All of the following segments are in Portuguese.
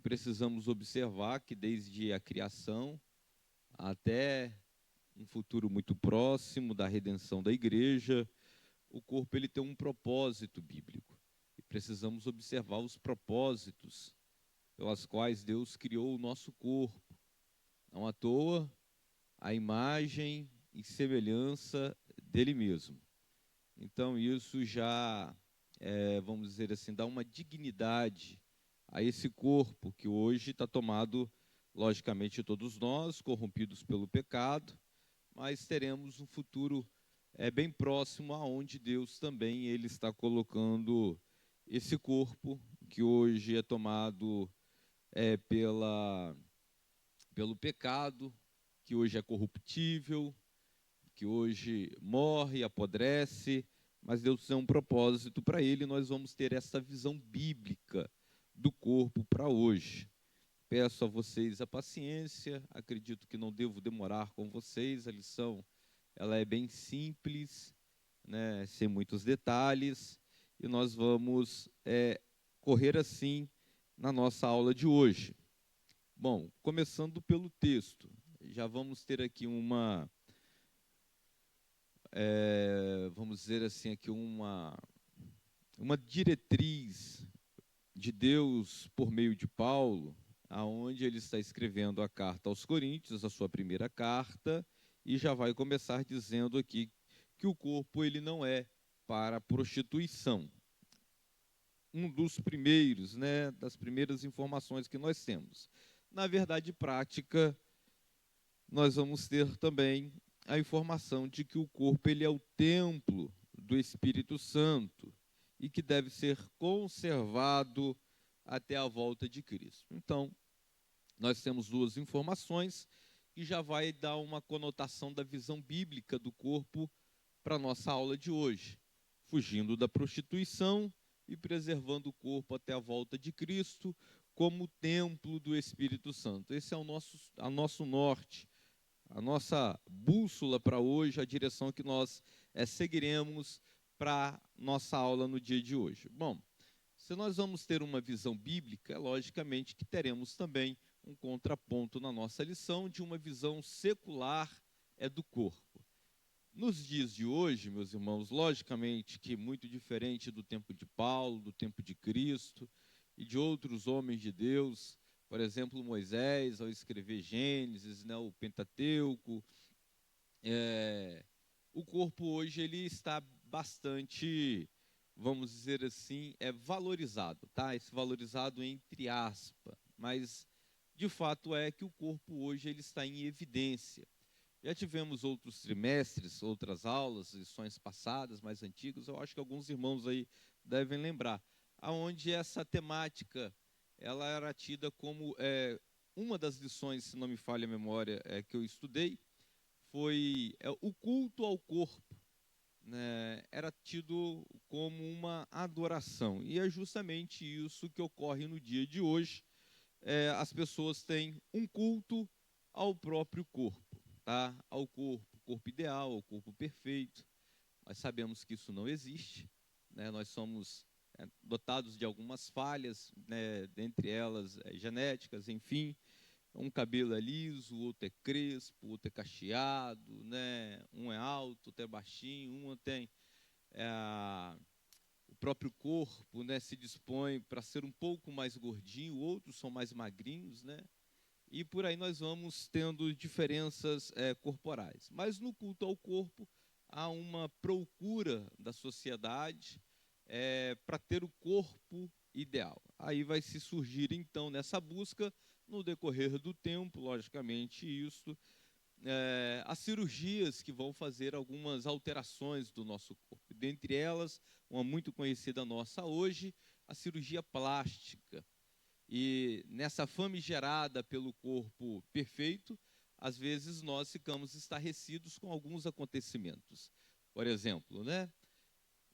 precisamos observar que desde a criação até um futuro muito próximo da redenção da igreja, o corpo ele tem um propósito bíblico. E precisamos observar os propósitos pelas quais Deus criou o nosso corpo. Não à toa, a imagem e semelhança dele mesmo. Então isso já, vamos dizer assim, dá uma dignidade a esse corpo que hoje está tomado, logicamente, todos nós, corrompidos pelo pecado, mas teremos um futuro bem próximo aonde Deus também ele está colocando esse corpo que hoje é tomado pelo pecado, que hoje é corruptível, que hoje morre, apodrece, mas Deus tem um propósito para ele, e nós vamos ter essa visão bíblica do corpo para hoje. Peço a vocês a paciência, acredito que não devo demorar com vocês, a lição ela é bem simples, né, sem muitos detalhes, e nós vamos correr assim na nossa aula de hoje. Bom, começando pelo texto, já vamos ter aqui vamos dizer assim, aqui uma diretriz de Deus por meio de Paulo, aonde ele está escrevendo a carta aos Coríntios, a sua primeira carta, e já vai começar dizendo aqui que o corpo ele não é para prostituição. Um dos primeiros, né, das primeiras informações que nós temos. Na verdade prática, nós vamos ter também a informação de que o corpo ele é o templo do Espírito Santo e que deve ser conservado até a volta de Cristo. Então, nós temos duas informações que já vai dar uma conotação da visão bíblica do corpo para a nossa aula de hoje, fugindo da prostituição e preservando o corpo até a volta de Cristo como templo do Espírito Santo. Esse é o nosso norte, a nossa bússola para hoje, a direção que nós seguiremos para nossa aula no dia de hoje. Bom, se nós vamos ter uma visão bíblica, logicamente que teremos também um contraponto na nossa lição de uma visão secular do corpo. Nos dias de hoje, meus irmãos, logicamente que muito diferente do tempo de Paulo, do tempo de Cristo e de outros homens de Deus, por exemplo, Moisés, ao escrever Gênesis, né, o Pentateuco, o corpo hoje ele está bastante, vamos dizer assim, valorizado, tá? Esse valorizado entre aspas, mas de fato é que o corpo hoje ele está em evidência. Já tivemos outros trimestres, outras aulas, lições passadas, mais antigas, eu acho que alguns irmãos aí devem lembrar, aonde essa temática ela era tida como uma das lições, se não me falha a memória, que eu estudei, foi o culto ao corpo, né? Era tido como uma adoração, e é justamente isso que ocorre no dia de hoje. As pessoas têm um culto ao próprio corpo, tá? Ao corpo ideal, ao corpo perfeito. Nós sabemos que isso não existe, né? Nós somos dotados de algumas falhas, né? Dentre elas genéticas, enfim. Um cabelo é liso, o outro é crespo, o outro é cacheado, né? Um é alto, outro é baixinho, um tem o próprio corpo, né, se dispõe para ser um pouco mais gordinho, outros são mais magrinhos, né? E por aí nós vamos tendo diferenças corporais. Mas no culto ao corpo há uma procura da sociedade para ter o corpo ideal. Aí vai se surgir então nessa busca, no decorrer do tempo, logicamente isso, as cirurgias que vão fazer algumas alterações do nosso corpo. Dentre elas, uma muito conhecida nossa hoje, a cirurgia plástica. E nessa famigerada pelo corpo perfeito, às vezes nós ficamos estarrecidos com alguns acontecimentos. Por exemplo, né?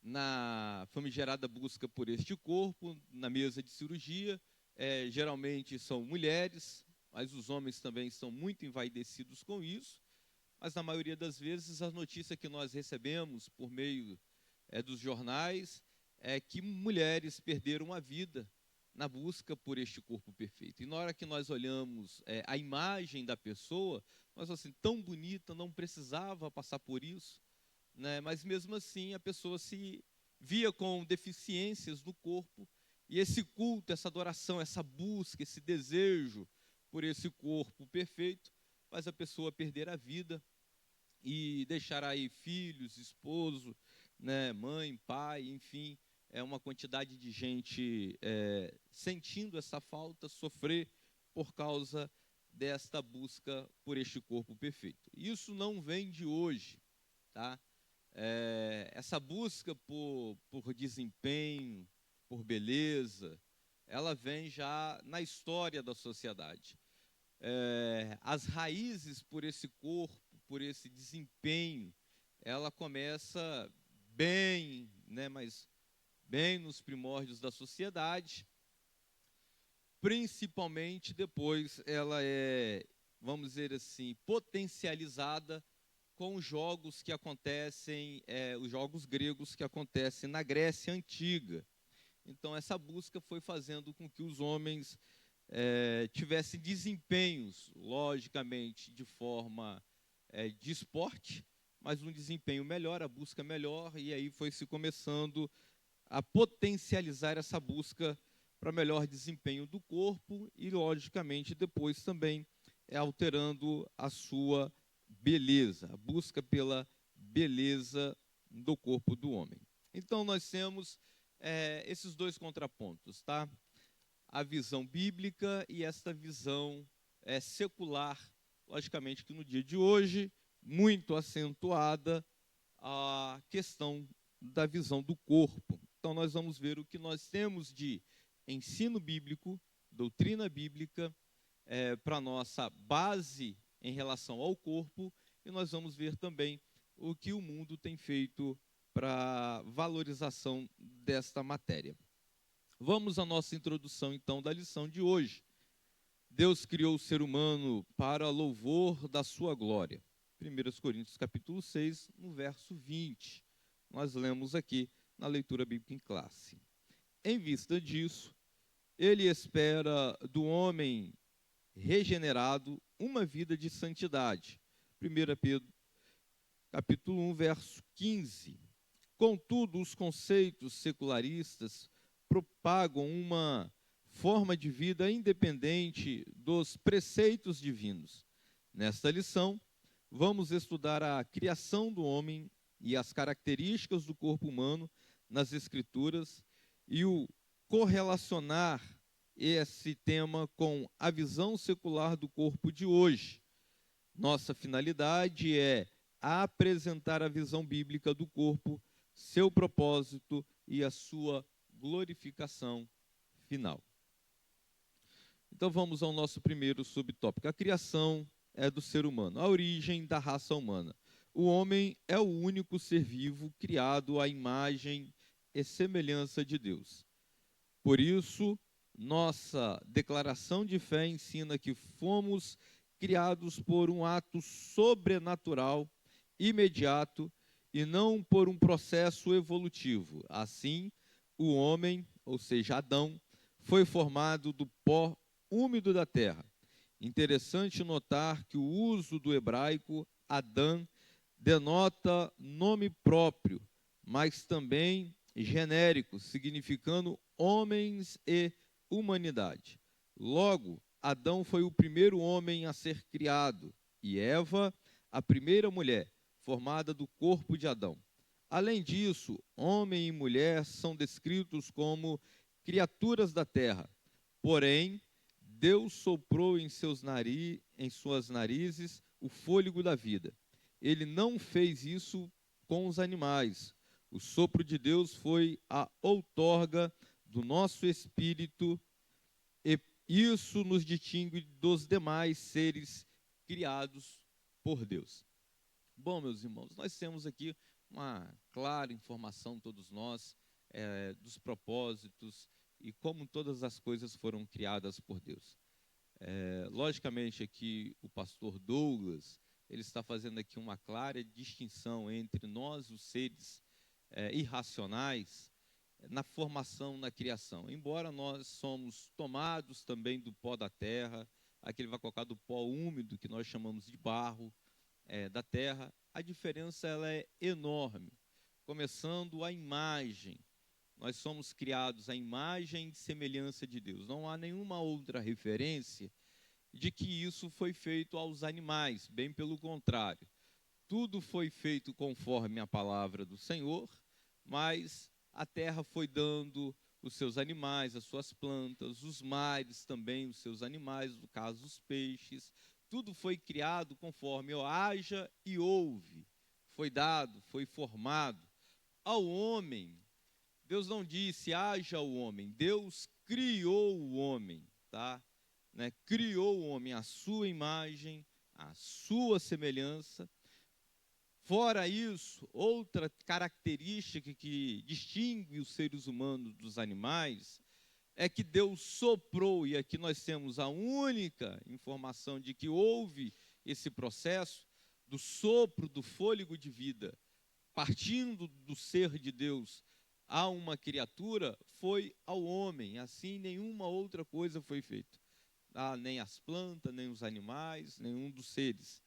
Na famigerada busca por este corpo, na mesa de cirurgia, geralmente são mulheres, mas os homens também estão muito envaidecidos com isso, mas na maioria das vezes a notícia que nós recebemos por meio dos jornais é que mulheres perderam a vida na busca por este corpo perfeito. E na hora que nós olhamos a imagem da pessoa, nós assim, tão bonita, não precisava passar por isso, né? Mas mesmo assim a pessoa se via com deficiências no corpo, e esse culto, essa adoração, essa busca, esse desejo por esse corpo perfeito, faz a pessoa perder a vida e deixar aí filhos, esposo, né, mãe, pai, enfim, é uma quantidade de gente sentindo essa falta, sofrer por causa desta busca por este corpo perfeito. Isso não vem de hoje, tá? Essa busca por desempenho, por beleza, ela vem já na história da sociedade. As raízes por esse corpo, por esse desempenho, ela começa bem, né, mas bem nos primórdios da sociedade, principalmente depois ela vamos dizer assim, potencializada com os jogos que acontecem, os jogos gregos que acontecem na Grécia Antiga. Então, essa busca foi fazendo com que os homens tivessem desempenhos, logicamente, de forma de esporte, mas um desempenho melhor, a busca melhor, e aí foi se começando a potencializar essa busca para melhor desempenho do corpo e, logicamente, depois também alterando a sua beleza, a busca pela beleza do corpo do homem. Então, nós temos esses dois contrapontos, tá? A visão bíblica e esta visão secular, logicamente que no dia de hoje, muito acentuada a questão da visão do corpo. Então, nós vamos ver o que nós temos de ensino bíblico, doutrina bíblica, para nossa base em relação ao corpo, e nós vamos ver também o que o mundo tem feito para valorização desta matéria. Vamos à nossa introdução, então, da lição de hoje. Deus criou o ser humano para louvor da sua glória. 1 Coríntios capítulo 6, no verso 20. Nós lemos aqui na leitura bíblica em classe. Em vista disso, ele espera do homem regenerado uma vida de santidade. 1 Pedro capítulo 1, verso 15. Contudo, os conceitos secularistas propagam uma forma de vida independente dos preceitos divinos. Nesta lição, vamos estudar a criação do homem e as características do corpo humano nas Escrituras e o correlacionar esse tema com a visão secular do corpo de hoje. Nossa finalidade é apresentar a visão bíblica do corpo, seu propósito e a sua glorificação final. Então vamos ao nosso primeiro subtópico. A criação do ser humano, a origem da raça humana. O homem é o único ser vivo criado à imagem e semelhança de Deus. Por isso, nossa declaração de fé ensina que fomos criados por um ato sobrenatural, imediato, e não por um processo evolutivo. Assim, o homem, ou seja, Adão, foi formado do pó úmido da terra. Interessante notar que o uso do hebraico Adão denota nome próprio, mas também genérico, significando homens e humanidade. Logo, Adão foi o primeiro homem a ser criado, e Eva, a primeira mulher, formada do corpo de Adão. Além disso, homem e mulher são descritos como criaturas da terra. Porém, Deus soprou em suas narizes o fôlego da vida. Ele não fez isso com os animais. O sopro de Deus foi a outorga do nosso espírito, e isso nos distingue dos demais seres criados por Deus. Bom, meus irmãos, nós temos aqui uma clara informação, todos nós, dos propósitos e como todas as coisas foram criadas por Deus. Logicamente, aqui o pastor Douglas, ele está fazendo aqui uma clara distinção entre nós, os seres irracionais, na formação, na criação. Embora nós somos tomados também do pó da terra, aqui ele vai colocar do pó úmido, que nós chamamos de barro, da terra, a diferença ela é enorme. Começando a imagem. Nós somos criados à imagem e semelhança de Deus. Não há nenhuma outra referência de que isso foi feito aos animais, bem pelo contrário. Tudo foi feito conforme a palavra do Senhor, mas a terra foi dando os seus animais, as suas plantas, os mares também, os seus animais, no caso os peixes. Tudo foi criado conforme haja e houve. Foi dado, foi formado. Ao homem, Deus não disse haja o homem, Deus criou o homem, tá? Né? Criou o homem à sua imagem, à sua semelhança. Fora isso, outra característica que distingue os seres humanos dos animais é que Deus soprou, e aqui nós temos a única informação de que houve esse processo do sopro do fôlego de vida, partindo do ser de Deus a uma criatura, foi ao homem. Assim, nenhuma outra coisa foi feita. Nem as plantas, nem os animais, nenhum dos seres.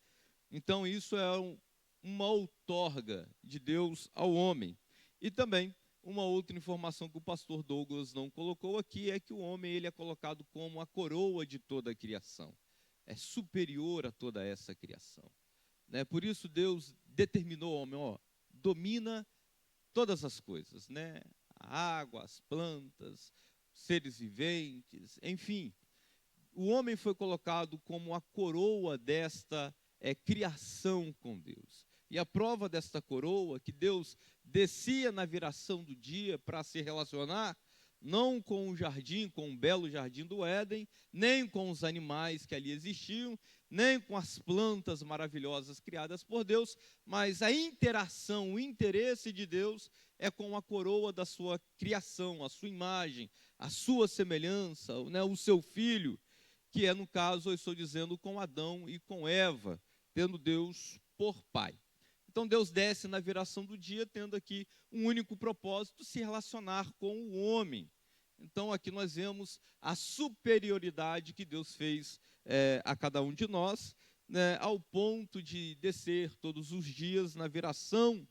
Então, isso é uma outorga de Deus ao homem. E também, uma outra informação que o pastor Douglas não colocou aqui é que o homem ele é colocado como a coroa de toda a criação. É superior a toda essa criação. Né? Por isso, Deus determinou ao homem, domina todas as coisas, né? A água, as plantas, seres viventes, enfim. O homem foi colocado como a coroa desta criação com Deus. E a prova desta coroa, que Deus descia na viração do dia para se relacionar, não com o jardim, com o belo jardim do Éden, nem com os animais que ali existiam, nem com as plantas maravilhosas criadas por Deus, mas a interação, o interesse de Deus é com a coroa da sua criação, a sua imagem, a sua semelhança, né, o seu filho, que é, no caso, eu estou dizendo, com Adão e com Eva, tendo Deus por pai. Então, Deus desce na viração do dia, tendo aqui um único propósito, se relacionar com o homem. Então, aqui nós vemos a superioridade que Deus fez a cada um de nós, né, ao ponto de descer todos os dias na viração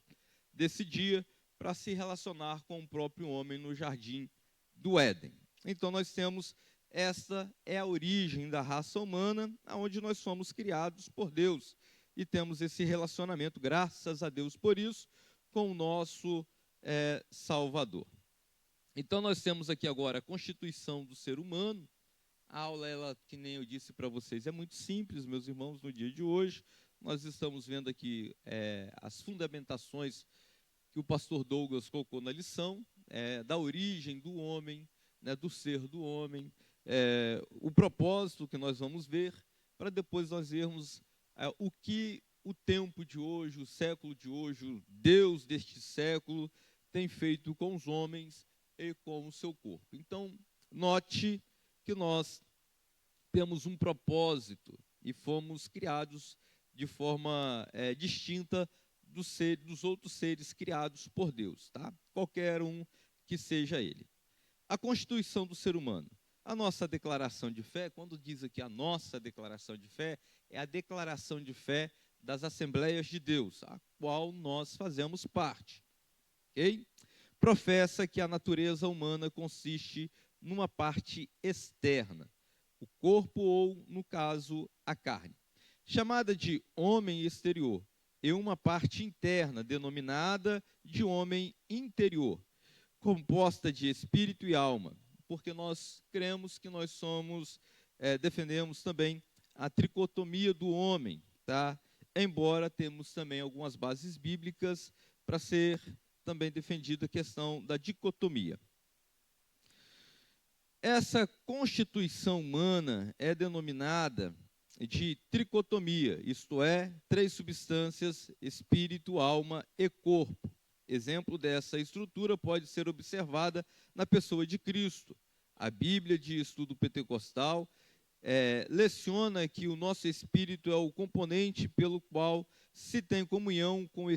desse dia para se relacionar com o próprio homem no jardim do Éden. Então, nós temos, essa é a origem da raça humana, onde nós somos criados por Deus. E temos esse relacionamento, graças a Deus por isso, com o nosso Salvador. Então, nós temos aqui agora a constituição do ser humano. A aula, ela, que nem eu disse para vocês, é muito simples, meus irmãos, no dia de hoje. Nós estamos vendo aqui as fundamentações que o pastor Douglas colocou na lição, da origem do homem, né, do ser do homem, o propósito que nós vamos ver, para depois nós vermos o que o tempo de hoje, o século de hoje, o Deus deste século tem feito com os homens e com o seu corpo. Então, note que nós temos um propósito e fomos criados de forma distinta dos outros seres criados por Deus, tá? Qualquer um que seja ele. A constituição do ser humano. A nossa declaração de fé, quando diz aqui a nossa declaração de fé, é a declaração de fé das Assembleias de Deus, a qual nós fazemos parte. Ok? Professa que a natureza humana consiste numa parte externa, o corpo ou, no caso, a carne, chamada de homem exterior, e uma parte interna, denominada de homem interior, composta de espírito e alma, porque nós cremos que nós somos, defendemos também a tricotomia do homem, tá? Embora temos também algumas bases bíblicas para ser também defendida a questão da dicotomia. Essa constituição humana é denominada de tricotomia, isto é, 3 substâncias, espírito, alma e corpo. Exemplo dessa estrutura pode ser observada na pessoa de Cristo. A Bíblia de Estudo Pentecostal leciona que o nosso espírito é o componente pelo qual se tem comunhão com o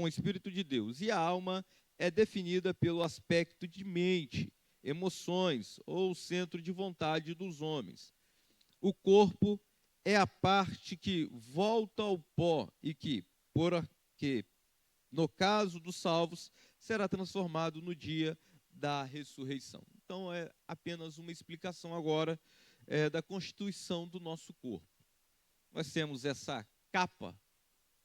Espírito de Deus. E a alma é definida pelo aspecto de mente, emoções ou centro de vontade dos homens. O corpo é a parte que volta ao pó e que, no caso dos salvos, será transformado no dia da ressurreição. Então, é apenas uma explicação agora da constituição do nosso corpo. Nós temos essa capa,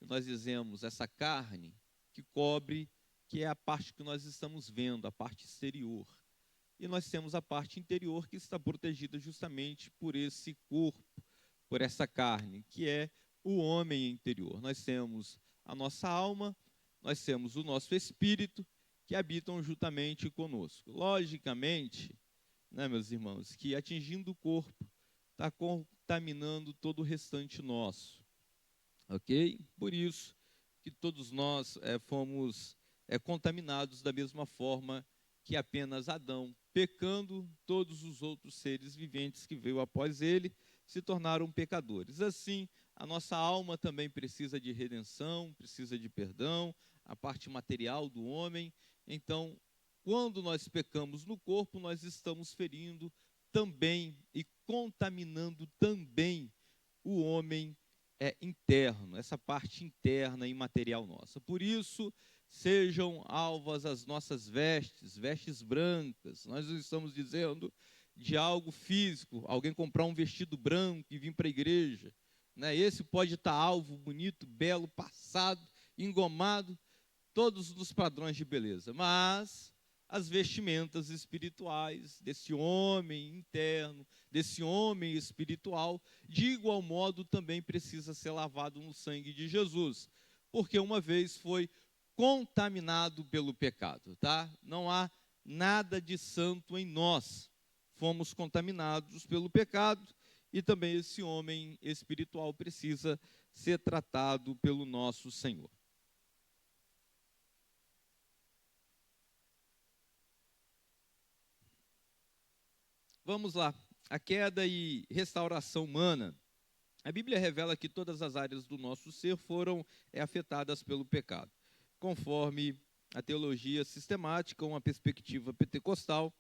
nós dizemos essa carne, que cobre, que é a parte que nós estamos vendo, a parte exterior. E nós temos a parte interior que está protegida justamente por esse corpo, por essa carne, que é o homem interior. Nós temos a nossa alma, nós temos o nosso espírito, que habitam juntamente conosco. Logicamente, né, meus irmãos, que atingindo o corpo, está contaminando todo o restante nosso. Ok? Por isso que todos nós fomos contaminados da mesma forma que apenas Adão, pecando, todos os outros seres viventes que veio após ele se tornaram pecadores. Assim, a nossa alma também precisa de redenção, precisa de perdão, a parte material do homem. Então, quando nós pecamos no corpo, nós estamos ferindo também e contaminando também o homem interno, essa parte interna e material nossa. Por isso, sejam alvas as nossas vestes, vestes brancas. Nós não estamos dizendo de algo físico, alguém comprar um vestido branco e vir para a igreja, né? Esse pode estar alvo, bonito, belo, passado, engomado, todos os padrões de beleza, mas as vestimentas espirituais desse homem interno, desse homem espiritual, de igual modo também precisa ser lavado no sangue de Jesus, porque uma vez foi contaminado pelo pecado, tá? Não há nada de santo em nós. Fomos contaminados pelo pecado e também esse homem espiritual precisa ser tratado pelo nosso Senhor. Vamos lá. A queda e restauração humana. A Bíblia revela que todas as áreas do nosso ser foram afetadas pelo pecado. Conforme a teologia sistemática, uma perspectiva pentecostal,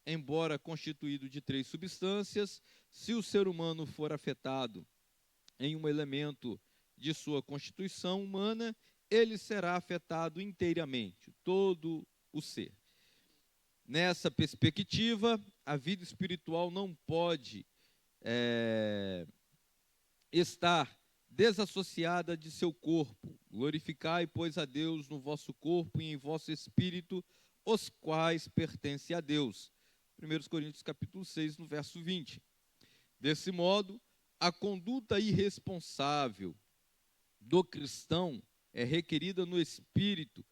embora constituído de 3 substâncias, se o ser humano for afetado em um elemento de sua constituição humana, ele será afetado inteiramente, todo o ser. Nessa perspectiva, a vida espiritual não pode estar desassociada de seu corpo. Glorificai, pois, a Deus no vosso corpo e em vosso espírito, os quais pertencem a Deus. 1 Coríntios capítulo 6, no verso 20. Desse modo, a conduta irresponsável do cristão é requerida no espírito,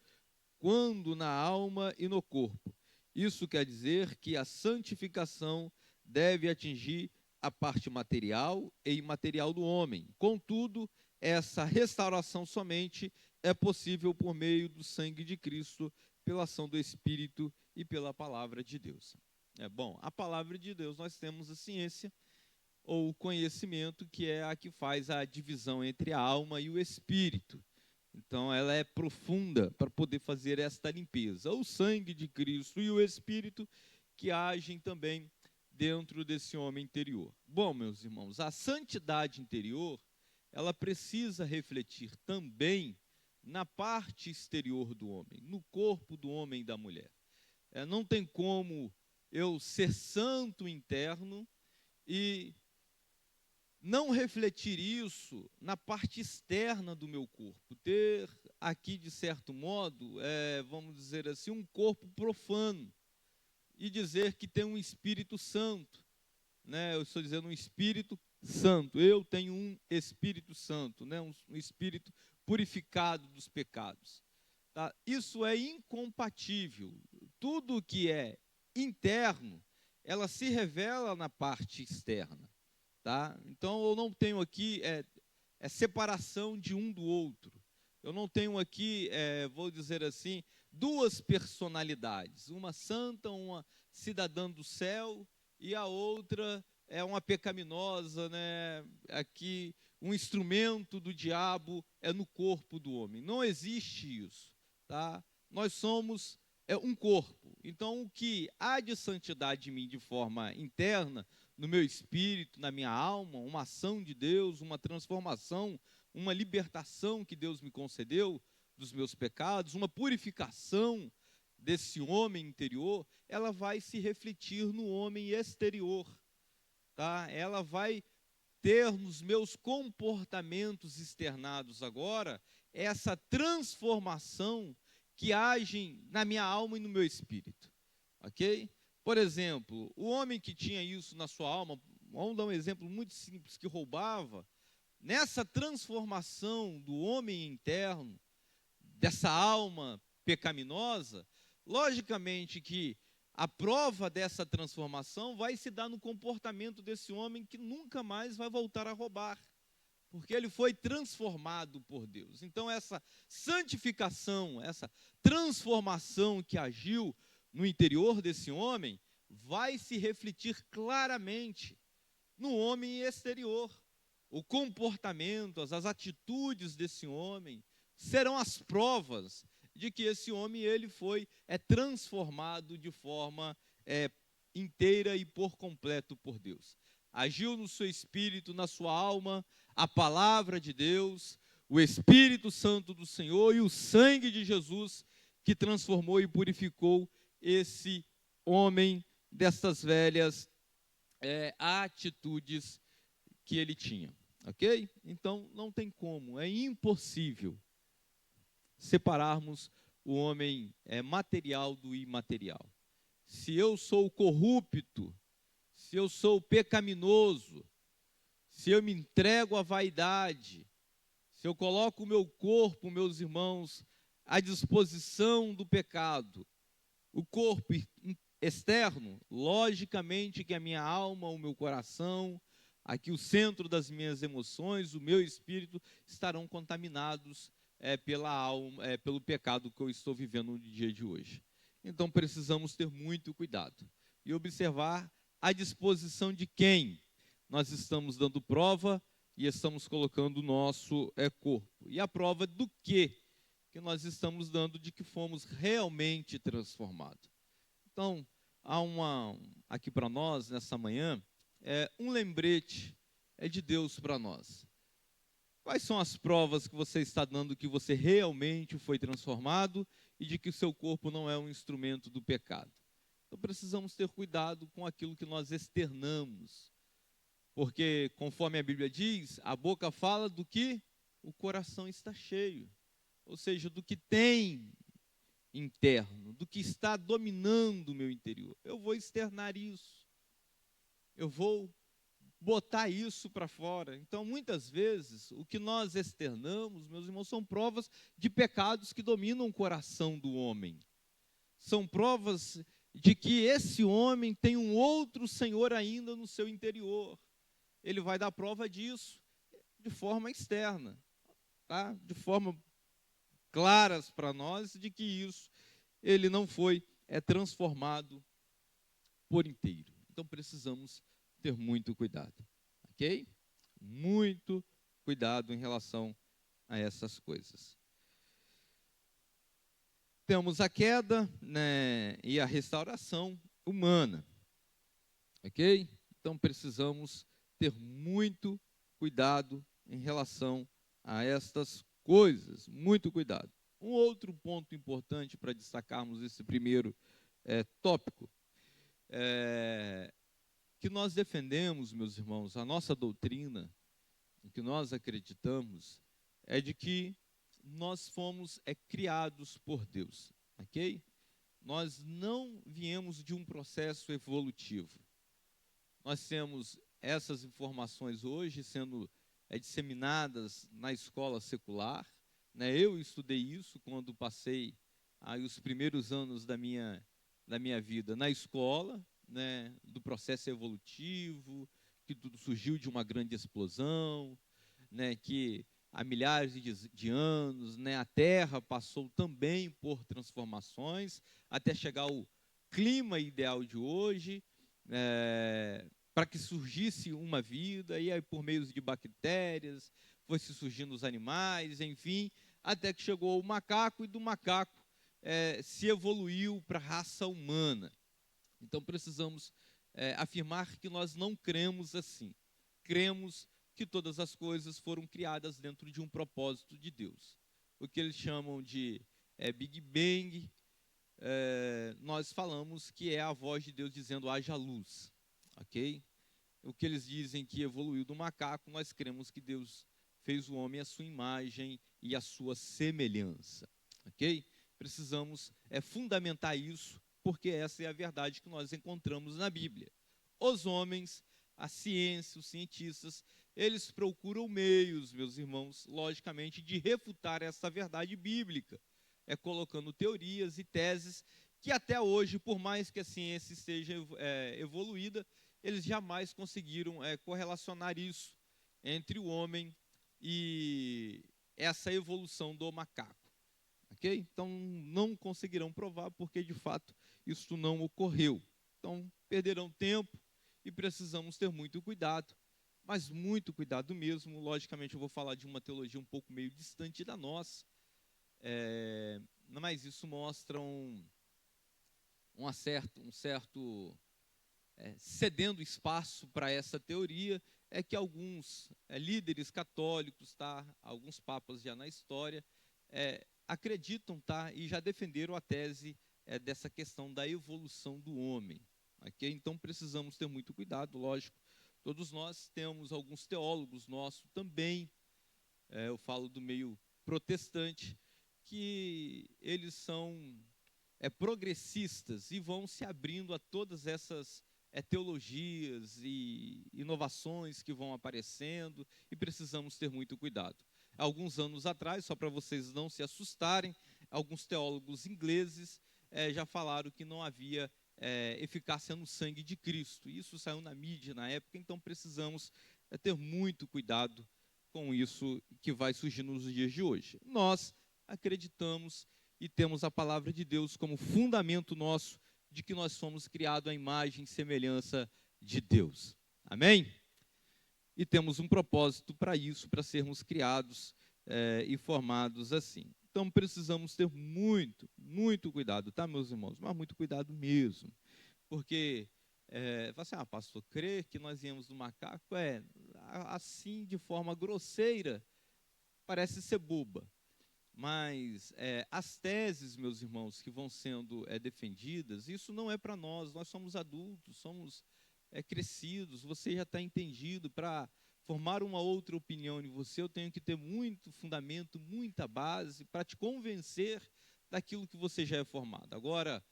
quando na alma e no corpo. Isso quer dizer que a santificação deve atingir a parte material e imaterial do homem. Contudo, essa restauração somente é possível por meio do sangue de Cristo, pela ação do Espírito e pela palavra de Deus. Bom, a palavra de Deus, nós temos a ciência ou o conhecimento, que é a que faz a divisão entre a alma e o espírito. Então, ela é profunda para poder fazer esta limpeza. O sangue de Cristo e o Espírito que agem também dentro desse homem interior. Bom, meus irmãos, a santidade interior, ela precisa refletir também na parte exterior do homem, no corpo do homem e da mulher. Não tem como eu ser santo interno e não refletir isso na parte externa do meu corpo, ter aqui, de certo modo, vamos dizer assim, um corpo profano, e dizer que tem um Espírito Santo, né? Eu estou dizendo um Espírito Santo, eu tenho um Espírito Santo, né? um Espírito purificado dos pecados. Tá? Isso é incompatível. Tudo que é interno, ela se revela na parte externa. Tá? Então, eu não tenho aqui separação de um do outro. Eu não tenho aqui, vou dizer assim, duas personalidades. Uma santa, uma cidadã do céu, e a outra é uma pecaminosa, né? Aqui, um instrumento do diabo no corpo do homem. Não existe isso. Tá? Nós somos é um corpo. Então, o que há de santidade em mim de forma interna, no meu espírito, na minha alma, uma ação de Deus, uma transformação, uma libertação que Deus me concedeu dos meus pecados, uma purificação desse homem interior, ela vai se refletir no homem exterior, tá? Ela vai ter nos meus comportamentos externados agora essa transformação que age na minha alma e no meu espírito, ok? Por exemplo, o homem que tinha isso na sua alma, vamos dar um exemplo muito simples, que roubava, nessa transformação do homem interno, dessa alma pecaminosa, logicamente que a prova dessa transformação vai se dar no comportamento desse homem que nunca mais vai voltar a roubar, porque ele foi transformado por Deus. Então, essa santificação, essa transformação que agiu no interior desse homem, vai se refletir claramente no homem exterior. O comportamento, as atitudes desse homem serão as provas de que esse homem ele foi transformado de forma inteira e por completo por Deus. Agiu no seu espírito, na sua alma, a palavra de Deus, o Espírito Santo do Senhor e o sangue de Jesus que transformou e purificou esse homem dessas velhas atitudes que ele tinha, ok? Então, não tem como, é impossível separarmos o homem material do imaterial. Se eu sou corrupto, se eu sou pecaminoso, se eu me entrego à vaidade, se eu coloco o meu corpo, meus irmãos, à disposição do pecado, o corpo externo, logicamente que a minha alma, o meu coração, aqui o centro das minhas emoções, o meu espírito estarão contaminados pela alma, pelo pecado que eu estou vivendo no dia de hoje. Então precisamos ter muito cuidado e observar a disposição de quem nós estamos dando prova e estamos colocando o nosso corpo. E a prova do que nós estamos dando de que fomos realmente transformados. Então, há aqui para nós, nessa manhã, um lembrete de Deus para nós. Quais são as provas que você está dando que você realmente foi transformado e de que o seu corpo não é um instrumento do pecado? Então, precisamos ter cuidado com aquilo que nós externamos. Porque, conforme a Bíblia diz, a boca fala do que o coração está cheio. Ou seja, do que tem interno, do que está dominando o meu interior. Eu vou externar isso. Eu vou botar isso para fora. Então, muitas vezes, o que nós externamos, meus irmãos, são provas de pecados que dominam o coração do homem. São provas de que esse homem tem um outro Senhor ainda no seu interior. Ele vai dar prova disso de forma externa, tá? De forma claras para nós de que isso ele não foi transformado por inteiro. Então precisamos ter muito cuidado, ok? Muito cuidado em relação a essas coisas. Temos a queda, né, e a restauração humana, ok? Então precisamos ter muito cuidado em relação a estas coisas, muito cuidado. Um outro ponto importante para destacarmos esse primeiro tópico, que nós defendemos, meus irmãos, a nossa doutrina, o que nós acreditamos, é de que nós fomos criados por Deus, ok? Nós não viemos de um processo evolutivo. Nós temos essas informações hoje sendo disseminadas na escola secular, né? Eu estudei isso quando passei os primeiros anos da minha vida na escola, né? Do processo evolutivo, que tudo surgiu de uma grande explosão, né? Que há milhares de anos, né? A Terra passou também por transformações até chegar ao clima ideal de hoje, para que surgisse uma vida, e aí por meio de bactérias, foi se surgindo os animais, enfim, até que chegou o macaco, e do macaco se evoluiu para a raça humana. Então, precisamos afirmar que nós não cremos assim. Cremos que todas as coisas foram criadas dentro de um propósito de Deus. O que eles chamam de Big Bang, nós falamos que é a voz de Deus dizendo haja luz, ok? O que eles dizem que evoluiu do macaco, nós cremos que Deus fez o homem à sua imagem e à sua semelhança, ok? Precisamos fundamentar isso, porque essa é a verdade que nós encontramos na Bíblia. Os homens, a ciência, os cientistas, eles procuram meios, meus irmãos, logicamente, de refutar essa verdade bíblica, colocando teorias e teses que até hoje, por mais que a ciência esteja evoluída, eles jamais conseguiram correlacionar isso entre o homem e essa evolução do macaco. Okay? Então, não conseguirão provar, porque, de fato, isso não ocorreu. Então, perderão tempo e precisamos ter muito cuidado, mas muito cuidado mesmo. Logicamente, eu vou falar de uma teologia um pouco meio distante da nossa, mas isso mostra um certo cedendo espaço para essa teoria, que alguns líderes católicos, alguns papas já na história, acreditam e já defenderam a tese dessa questão da evolução do homem. Okay? Então precisamos ter muito cuidado, lógico. Todos nós temos alguns teólogos nossos também, eu falo do meio protestante, que eles são progressistas e vão se abrindo a todas essas teologias e inovações que vão aparecendo, e precisamos ter muito cuidado. Alguns anos atrás, só para vocês não se assustarem, alguns teólogos ingleses já falaram que não havia eficácia no sangue de Cristo. Isso saiu na mídia na época, então precisamos ter muito cuidado com isso que vai surgir nos dias de hoje. Nós acreditamos e temos a palavra de Deus como fundamento nosso de que nós fomos criados à imagem e semelhança de Deus. Amém? E temos um propósito para isso, para sermos criados e formados assim. Então precisamos ter muito, muito cuidado, tá, meus irmãos? Mas muito cuidado mesmo. Porque, pastor, crer que nós viemos do macaco assim, de forma grosseira, parece ser boba. Mas as teses, meus irmãos, que vão sendo defendidas, isso não é para nós somos adultos, somos crescidos, você já está entendido. Para formar uma outra opinião em você, eu tenho que ter muito fundamento, muita base, para te convencer daquilo que você já é formado. Agora,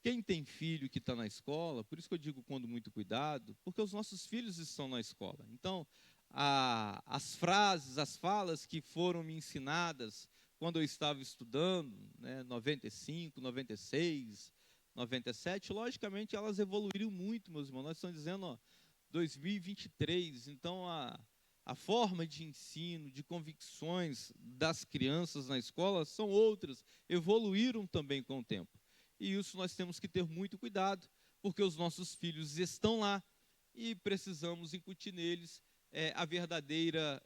quem tem filho que está na escola, por isso que eu digo quando muito cuidado, porque os nossos filhos estão na escola. Então, as frases, as falas que foram me ensinadas quando eu estava estudando, 95, 96, 97, logicamente elas evoluíram muito, meus irmãos. Nós estamos dizendo 2023, então a forma de ensino, de convicções das crianças na escola são outras, evoluíram também com o tempo. E isso nós temos que ter muito cuidado, porque os nossos filhos estão lá e precisamos incutir neles a verdadeira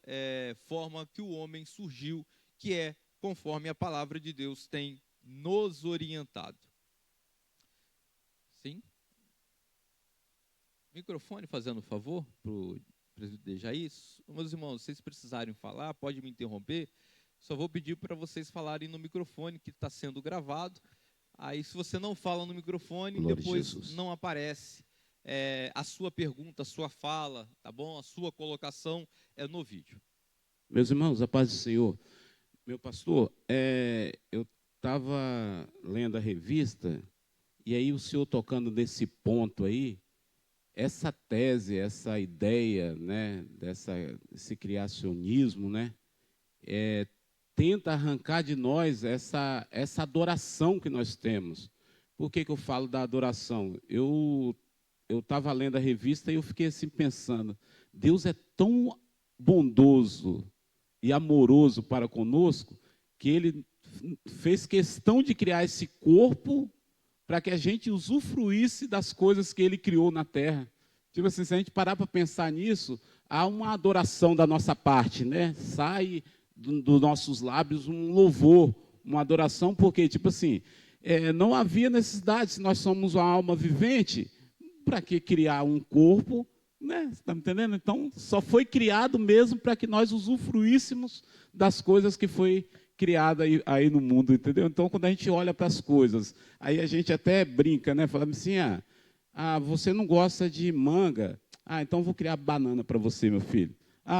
forma que o homem surgiu, que é conforme a palavra de Deus tem nos orientado. Sim? Microfone, fazendo favor, para o presidente Jair. Meus irmãos, se vocês precisarem falar, pode me interromper. Só vou pedir para vocês falarem no microfone, que está sendo gravado. Aí, se você não fala no microfone, glória depois não aparece a sua pergunta, a sua fala, tá bom? A sua colocação no vídeo. Meus irmãos, a paz do Senhor. Meu pastor, eu estava lendo a revista, e aí o senhor tocando nesse ponto aí, essa tese, essa ideia, desse criacionismo, tenta arrancar de nós essa adoração que nós temos. Por que eu falo da adoração? Eu estava lendo a revista e eu fiquei assim pensando, Deus é tão bondoso e amoroso para conosco, que Ele fez questão de criar esse corpo para que a gente usufruísse das coisas que Ele criou na terra. Tipo assim, se a gente parar para pensar nisso, há uma adoração da nossa parte, Sai dos nossos lábios um louvor, uma adoração, porque, tipo assim, não havia necessidade, se nós somos uma alma vivente, para que criar um corpo, né? Você está me entendendo? Então, só foi criado mesmo para que nós usufruíssemos das coisas que foi criada aí no mundo, entendeu? Então, quando a gente olha para as coisas, aí a gente até brinca, né? Falando assim, você não gosta de manga? Então vou criar banana para você, meu filho.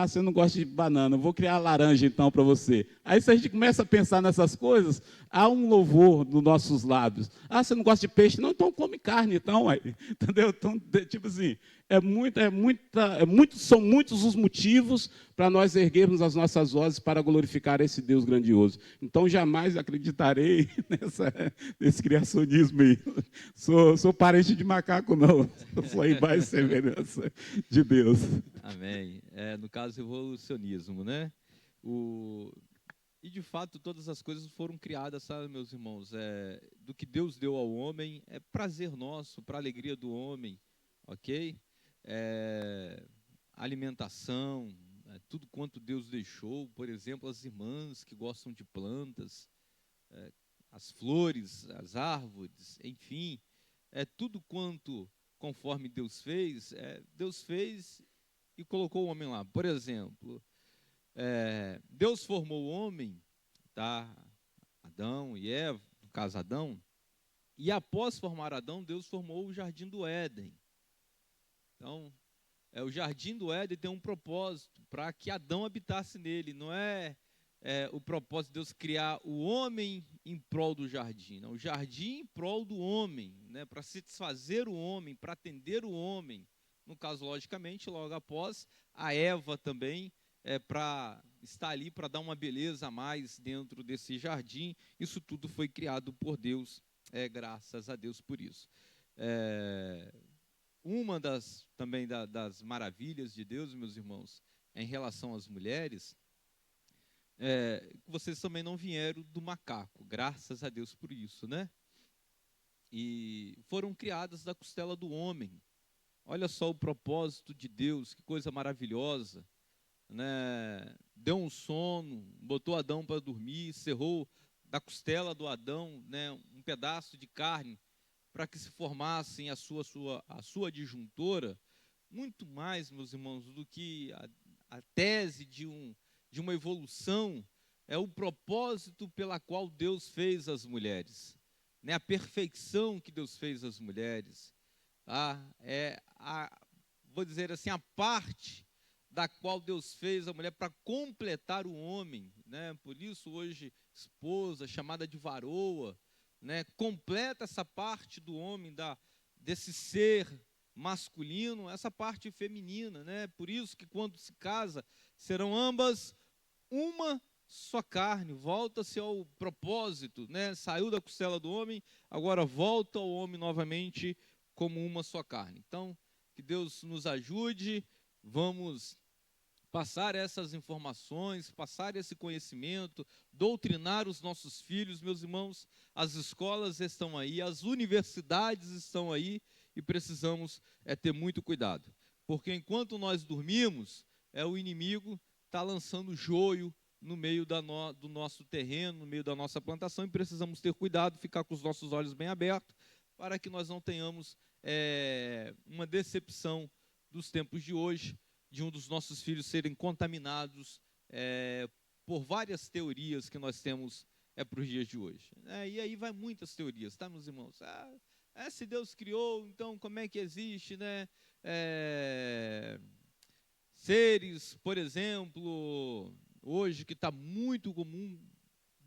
Você não gosta de banana, vou criar laranja então para você. Aí se a gente começa a pensar nessas coisas, há um louvor nos nossos lábios. Você não gosta de peixe? Não, então come carne, então. Aí, entendeu? Então, tipo assim, são muitos os motivos para nós erguermos as nossas vozes para glorificar esse Deus grandioso. Então, jamais acreditarei nesse criacionismo aí. Sou parente de macaco, não. Sou a imagem e semelhança de Deus. Amém. No caso, evolucionismo, né? E, de fato, todas as coisas foram criadas, sabe, meus irmãos? Do que Deus deu ao homem, é prazer nosso, para a alegria do homem, ok? Alimentação, tudo quanto Deus deixou, por exemplo, as irmãs que gostam de plantas, as flores, as árvores, enfim, tudo quanto conforme Deus fez e colocou o homem lá. Por exemplo, Deus formou o homem, tá? Adão e Eva, no caso Adão, e após formar Adão, Deus formou o Jardim do Éden. Então, o Jardim do Éden tem um propósito, para que Adão habitasse nele. Não é o propósito de Deus criar o homem em prol do jardim, não. O jardim em prol do homem, né, para satisfazer o homem, para atender o homem. No caso, logicamente, logo após, a Eva também, para estar ali, para dar uma beleza a mais dentro desse jardim. Isso tudo foi criado por Deus, graças a Deus por isso. Uma também das maravilhas de Deus, meus irmãos, em relação às mulheres, vocês também não vieram do macaco, graças a Deus por isso, né? E foram criadas da costela do homem. Olha só o propósito de Deus, que coisa maravilhosa, né? Deu um sono, botou Adão para dormir, cerrou da costela do Adão, né, um pedaço de carne, para que se formassem a sua adjuntora. Muito mais, meus irmãos, do que a tese de uma evolução, é o propósito pela qual Deus fez as mulheres, né? A perfeição que Deus fez as mulheres, tá? Vou dizer assim, a parte da qual Deus fez a mulher para completar o homem, né? Por isso hoje esposa, chamada de varoa, né? Completa essa parte do homem, desse ser masculino, essa parte feminina, né? Por isso que quando se casa, serão ambas uma só carne. Volta-se ao propósito, né? Saiu da costela do homem, agora volta ao homem novamente como uma só carne. Então, que Deus nos ajude, vamos passar essas informações, passar esse conhecimento, doutrinar os nossos filhos, meus irmãos. As escolas estão aí, as universidades estão aí, e precisamos ter muito cuidado, porque enquanto nós dormimos, o inimigo está lançando joio no meio do nosso terreno, no meio da nossa plantação, e precisamos ter cuidado, ficar com os nossos olhos bem abertos, para que nós não tenhamos uma decepção dos tempos de hoje, de um dos nossos filhos serem contaminados por várias teorias que nós temos para os dias de hoje. E aí vai muitas teorias, tá, meus irmãos? Se Deus criou, então como é que existe, né? Seres, por exemplo, hoje que está muito comum,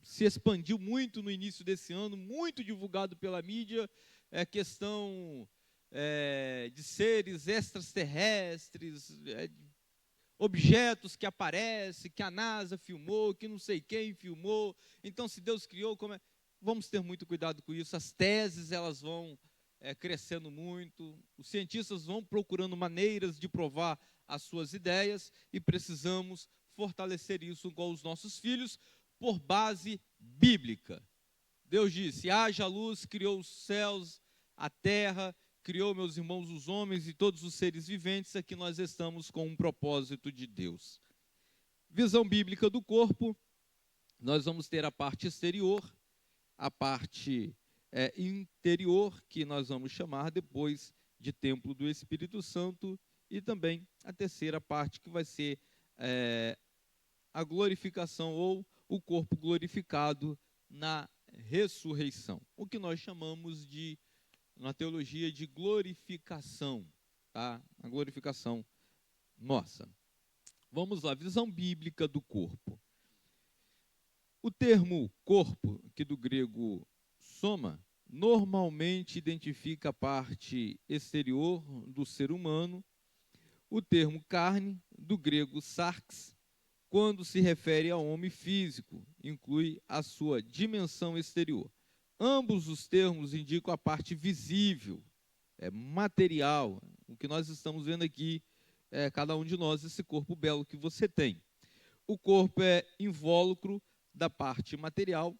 se expandiu muito no início desse ano, muito divulgado pela mídia, questão de seres extraterrestres, objetos que aparecem, que a NASA filmou, que não sei quem filmou. Então, se Deus criou, vamos ter muito cuidado com isso. As teses, elas vão crescendo muito, os cientistas vão procurando maneiras de provar as suas ideias, e precisamos fortalecer isso com os nossos filhos por base bíblica. Deus disse: haja luz, criou os céus, a terra, criou, meus irmãos, os homens e todos os seres viventes. Aqui nós estamos com um propósito de Deus. Visão bíblica do corpo. nós vamos ter a parte exterior, a parte interior, que nós vamos chamar depois de templo do Espírito Santo, e também a terceira parte, que vai ser a glorificação, ou o corpo glorificado na ressurreição, o que nós chamamos de, na teologia, de glorificação, tá? A glorificação nossa. Vamos lá, visão bíblica do corpo. O termo corpo, que do grego soma, normalmente identifica a parte exterior do ser humano. O termo carne, do grego sarx, quando se refere ao homem físico, inclui a sua dimensão exterior. Ambos os termos indicam a parte visível, material, o que nós estamos vendo aqui, cada um de nós, esse corpo belo que você tem. O corpo é invólucro da parte material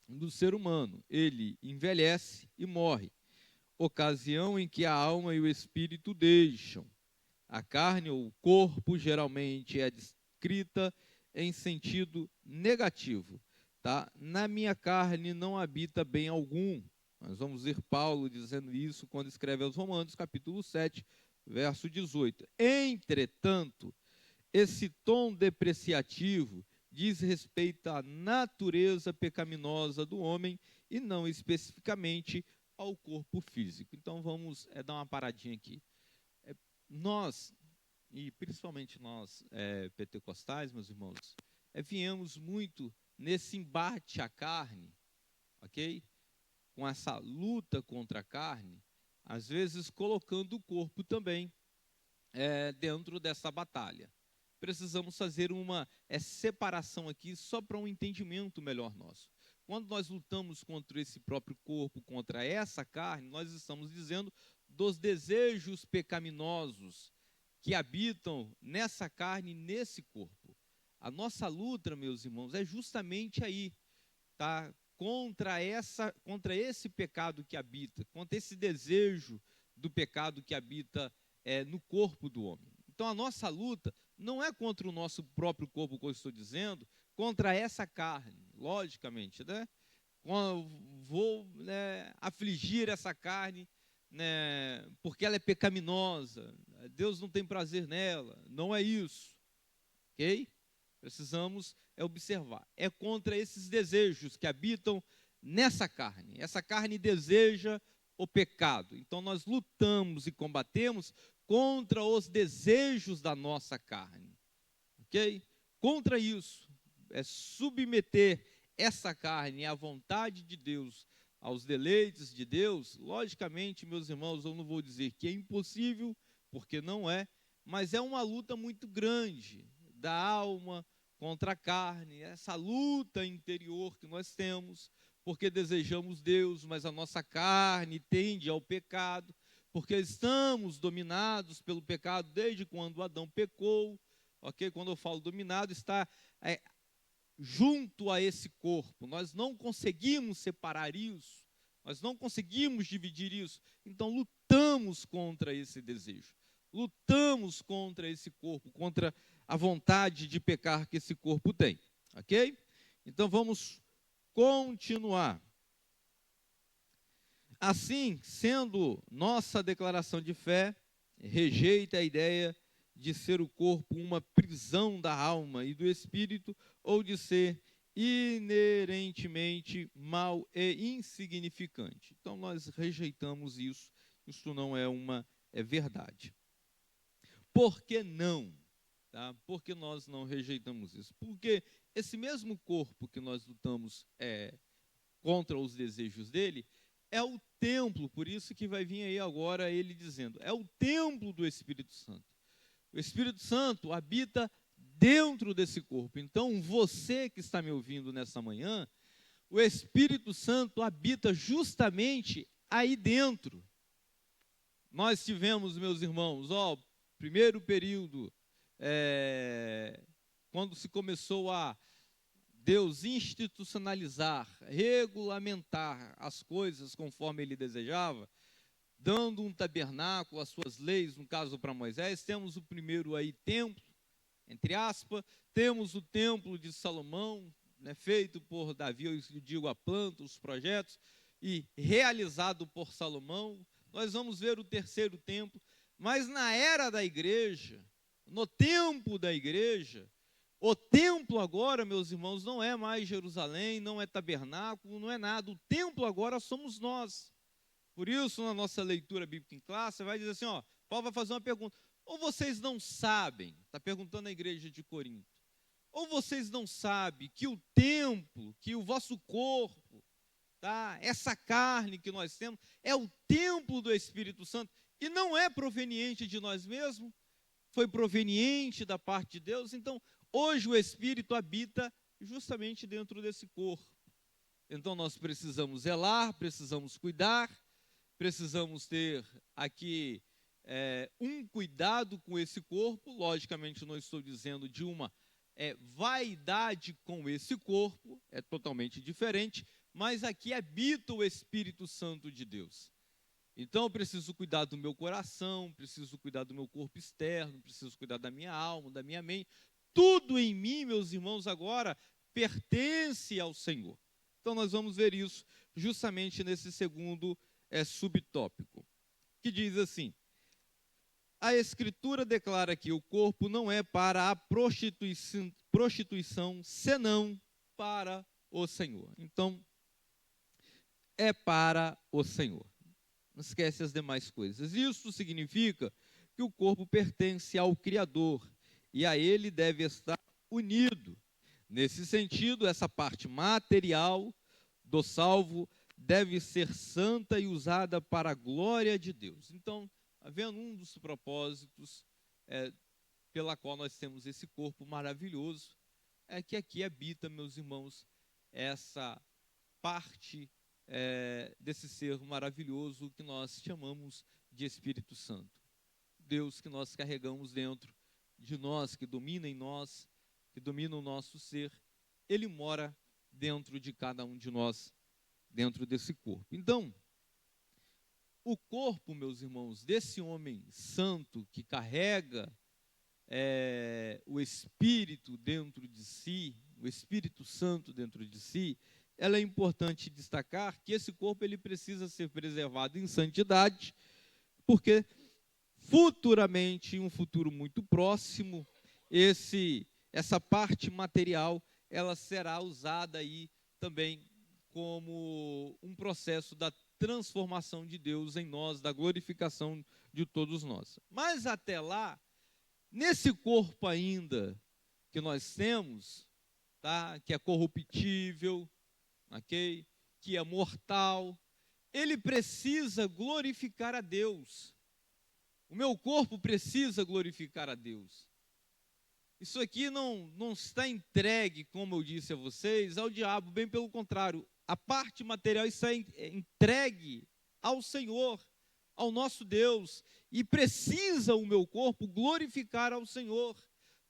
do ser humano. Ele envelhece e morre, ocasião em que a alma e o espírito deixam. A carne ou o corpo geralmente é descrita em sentido negativo. Tá? Na minha carne não habita bem algum. Nós vamos ver Paulo dizendo isso quando escreve aos Romanos, capítulo 7, verso 18. Entretanto, esse tom depreciativo diz respeito à natureza pecaminosa do homem e não especificamente ao corpo físico. Então vamos dar uma paradinha aqui. Nós, e principalmente nós pentecostais, meus irmãos, viemos muito nesse embate à carne, ok? Com essa luta contra a carne, às vezes colocando o corpo também dentro dessa batalha. Precisamos fazer uma separação aqui só para um entendimento melhor nosso. Quando nós lutamos contra esse próprio corpo, contra essa carne, nós estamos dizendo dos desejos pecaminosos que habitam nessa carne, nesse corpo. A nossa luta, meus irmãos, é justamente aí, tá? Contra esse pecado que habita, contra esse desejo do pecado que habita no corpo do homem. Então a nossa luta não é contra o nosso próprio corpo, como eu estou dizendo, contra essa carne, logicamente, né? Vou afligir essa carne, né, porque ela é pecaminosa, Deus não tem prazer nela, não é isso, ok? Precisamos observar, é contra esses desejos que habitam nessa carne. Essa carne deseja o pecado, então nós lutamos e combatemos contra os desejos da nossa carne, ok? Contra isso, submeter essa carne à vontade de Deus, aos deleites de Deus. Logicamente, meus irmãos, eu não vou dizer que é impossível, porque não é, mas é uma luta muito grande da alma contra a carne, essa luta interior que nós temos, porque desejamos Deus, mas a nossa carne tende ao pecado, porque estamos dominados pelo pecado desde quando Adão pecou, ok? Quando eu falo dominado, está junto a esse corpo, nós não conseguimos separar isso, nós não conseguimos dividir isso, então lutamos contra esse desejo, lutamos contra esse corpo, contra a vontade de pecar que esse corpo tem, ok? Então vamos continuar. Assim, sendo nossa declaração de fé, rejeita a ideia de ser o corpo uma prisão da alma e do espírito, ou de ser inerentemente mal e insignificante. Então nós rejeitamos isso, isso não é uma verdade. Por que não? Tá? Por que nós não rejeitamos isso? Porque esse mesmo corpo que nós lutamos contra os desejos dele, é o templo, por isso que vai vir aí agora ele dizendo, é o templo do Espírito Santo. O Espírito Santo habita dentro desse corpo. Então, você que está me ouvindo nessa manhã, o Espírito Santo habita justamente aí dentro. Nós tivemos, meus irmãos, primeiro período, quando se começou a Deus institucionalizar, regulamentar as coisas conforme ele desejava, dando um tabernáculo, as suas leis, no caso para Moisés, temos o primeiro aí templo, entre aspas, temos o templo de Salomão, né, feito por Davi, eu digo a planta, os projetos, e realizado por Salomão. Nós vamos ver o terceiro templo, mas na era da igreja, no tempo da igreja, o templo agora, meus irmãos, não é mais Jerusalém, não é tabernáculo, não é nada. O templo agora somos nós. Por isso, na nossa leitura bíblica em classe, vai dizer assim, ó, Paulo vai fazer uma pergunta. Ou vocês não sabem, está perguntando à igreja de Corinto, ou vocês não sabem que o templo, que o vosso corpo, tá, essa carne que nós temos, é o templo do Espírito Santo, e não é proveniente de nós mesmos, foi proveniente da parte de Deus. Então, hoje o Espírito habita justamente dentro desse corpo. Então, nós precisamos zelar, precisamos cuidar, precisamos ter aqui um cuidado com esse corpo. Logicamente, não estou dizendo de uma vaidade com esse corpo, é totalmente diferente, mas aqui habita o Espírito Santo de Deus. Então, eu preciso cuidar do meu coração, preciso cuidar do meu corpo externo, preciso cuidar da minha alma, da minha mente. Tudo em mim, meus irmãos, agora pertence ao Senhor. Então, nós vamos ver isso justamente nesse segundo subtópico, que diz assim: a Escritura declara que o corpo não é para a prostituição, senão para o Senhor. Então, é para o Senhor. Não esquece as demais coisas. Isso significa que o corpo pertence ao Criador e a ele deve estar unido. Nesse sentido, essa parte material do salvo deve ser santa e usada para a glória de Deus. Então, havendo um dos propósitos pela qual nós temos esse corpo maravilhoso, é que aqui habita, meus irmãos, essa parte desse ser maravilhoso que nós chamamos de Espírito Santo. Deus que nós carregamos dentro de nós, que domina em nós, que domina o nosso ser, ele mora dentro de cada um de nós, dentro desse corpo. Então, o corpo, meus irmãos, desse homem santo que carrega o Espírito dentro de si, o Espírito Santo dentro de si, é importante destacar que esse corpo ele precisa ser preservado em santidade, porque futuramente, em um futuro muito próximo, essa parte material ela será usada aí também como um processo da transformação de Deus em nós, da glorificação de todos nós. Mas até lá, nesse corpo ainda que nós temos, tá, que é corruptível, okay, que é mortal, ele precisa glorificar a Deus. O meu corpo precisa glorificar a Deus. Isso aqui não está entregue, como eu disse a vocês, ao diabo, bem pelo contrário. A parte material está entregue ao Senhor, ao nosso Deus, e precisa o meu corpo glorificar ao Senhor.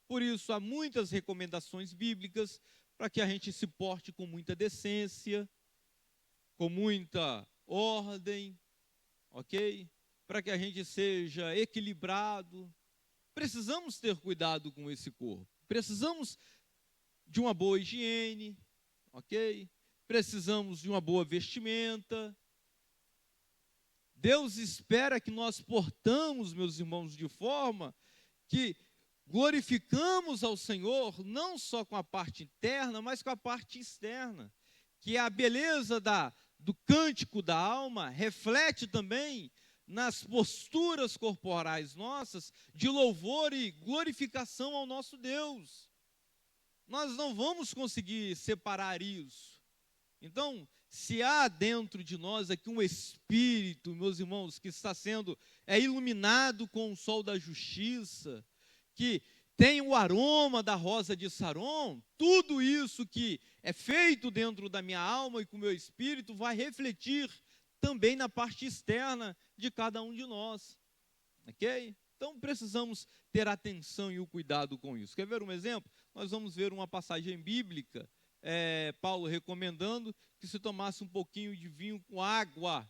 Por isso, há muitas recomendações bíblicas para que a gente se porte com muita decência, com muita ordem, ok? Para que a gente seja equilibrado. Precisamos ter cuidado com esse corpo. Precisamos de uma boa higiene, ok? Precisamos de uma boa vestimenta. Deus espera que nós portamos, meus irmãos, de forma que glorificamos ao Senhor, não só com a parte interna, mas com a parte externa, que a beleza do cântico da alma reflete também nas posturas corporais nossas de louvor e glorificação ao nosso Deus. Nós não vamos conseguir separar isso. Então, se há dentro de nós aqui um espírito, meus irmãos, que está sendo iluminado com o sol da justiça, que tem o aroma da rosa de Saron, tudo isso que é feito dentro da minha alma e com o meu espírito vai refletir também na parte externa de cada um de nós, ok? Então precisamos ter atenção e o cuidado com isso. Quer ver um exemplo? Nós vamos ver uma passagem bíblica, Paulo recomendando que se tomasse um pouquinho de vinho com água,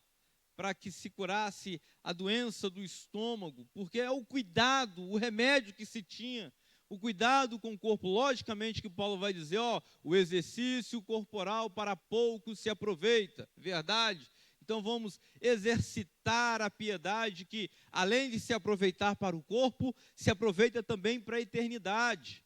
para que se curasse a doença do estômago, porque é o cuidado, o remédio que se tinha, O cuidado com o corpo, logicamente que Paulo vai dizer, o exercício corporal para pouco se aproveita, verdade? Então vamos exercitar a piedade que, além de se aproveitar para o corpo, se aproveita também para a eternidade.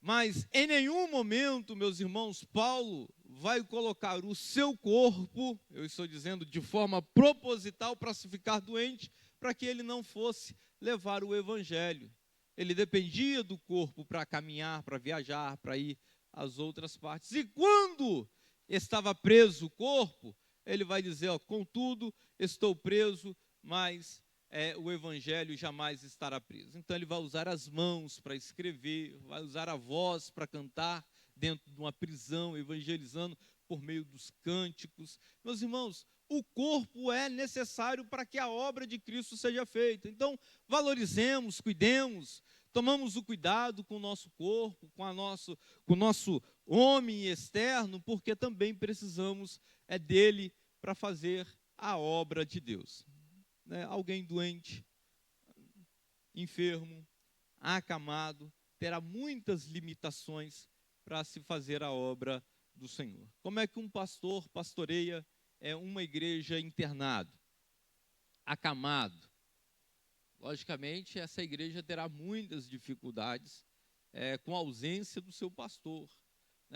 Mas em nenhum momento, meus irmãos, Paulo vai colocar o seu corpo, eu estou dizendo de forma proposital, para se ficar doente, para que ele não fosse levar o evangelho. Ele dependia do corpo para caminhar, para viajar, para ir às outras partes. E quando estava preso o corpo, ele vai dizer, contudo, estou preso, mas o evangelho jamais estará preso. Então ele vai usar as mãos para escrever, vai usar a voz para cantar dentro de uma prisão, evangelizando por meio dos cânticos. Meus irmãos, o corpo é necessário para que a obra de Cristo seja feita. Então, valorizemos, cuidemos, tomamos o cuidado com o nosso corpo, com o nosso homem externo, porque também precisamos dele para fazer a obra de Deus. Alguém doente, enfermo, acamado, terá muitas limitações para se fazer a obra do Senhor. Como é que um pastor pastoreia uma igreja internado, acamado? Logicamente, essa igreja terá muitas dificuldades com a ausência do seu pastor.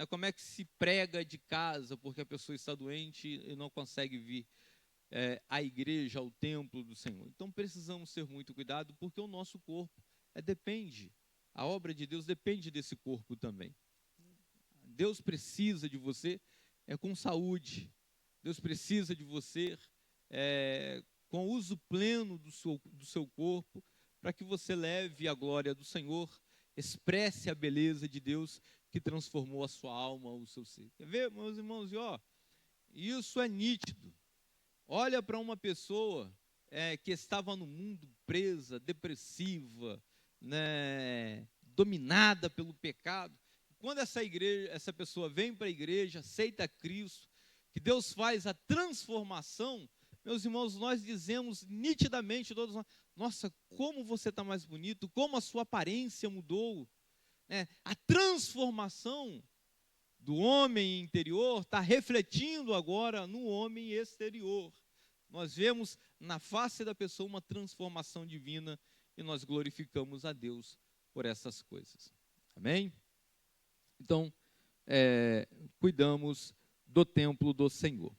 Como é que se prega de casa porque a pessoa está doente e não consegue vir à igreja, ao templo do Senhor? Então precisamos ter muito cuidado, porque o nosso corpo depende, a obra de Deus depende desse corpo também. Deus precisa de você com saúde, Deus precisa de você com uso pleno do seu corpo, para que você leve a glória do Senhor, expresse a beleza de Deus que transformou a sua alma, o seu ser. Quer ver, meus irmãos? Isso é nítido. Olha para uma pessoa que estava no mundo presa, depressiva, dominada pelo pecado. Quando essa pessoa vem para a igreja, aceita Cristo, que Deus faz a transformação, meus irmãos, nós dizemos nitidamente, todos nós, nossa, como você está mais bonito, como a sua aparência mudou. A transformação do homem interior está refletindo agora no homem exterior. Nós vemos na face da pessoa uma transformação divina e nós glorificamos a Deus por essas coisas. Amém? Então, cuidamos do templo do Senhor.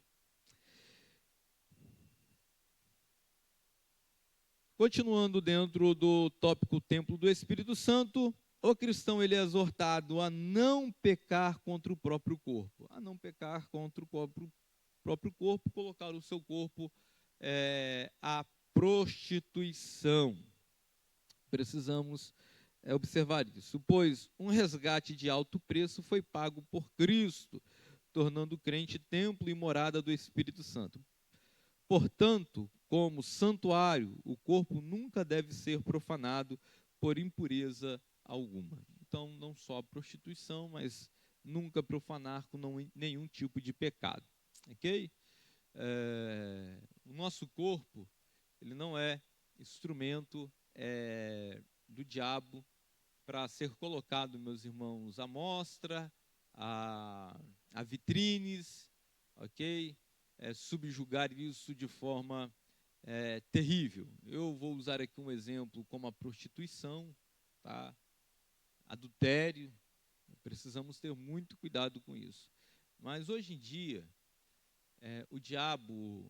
Continuando dentro do tópico templo do Espírito Santo, o cristão ele é exortado a não pecar contra o próprio corpo. A não pecar contra o próprio corpo, colocar o seu corpo à prostituição. Precisamos observar isso, pois um resgate de alto preço foi pago por Cristo, tornando o crente templo e morada do Espírito Santo. Portanto, como santuário, o corpo nunca deve ser profanado por impureza alguma. Então, não só a prostituição, mas nunca profanar com nenhum tipo de pecado. Ok? O nosso corpo, ele não é instrumento do diabo para ser colocado, meus irmãos, à mostra, a vitrines, ok? Subjugar isso de forma terrível. Eu vou usar aqui um exemplo como a prostituição, tá? Adultério. Precisamos ter muito cuidado com isso. Mas hoje em dia, o diabo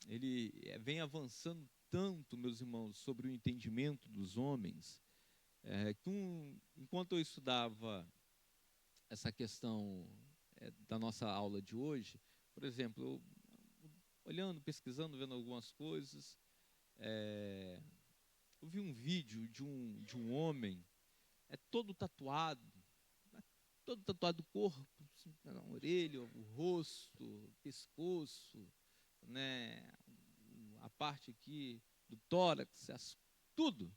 ele vem avançando tanto, meus irmãos, sobre o entendimento dos homens, que enquanto eu estudava essa questão da nossa aula de hoje, por exemplo, eu, olhando, pesquisando, vendo algumas coisas, eu vi um vídeo de um homem todo tatuado do corpo, a orelha, o rosto, o pescoço, a parte aqui do tórax, tudo,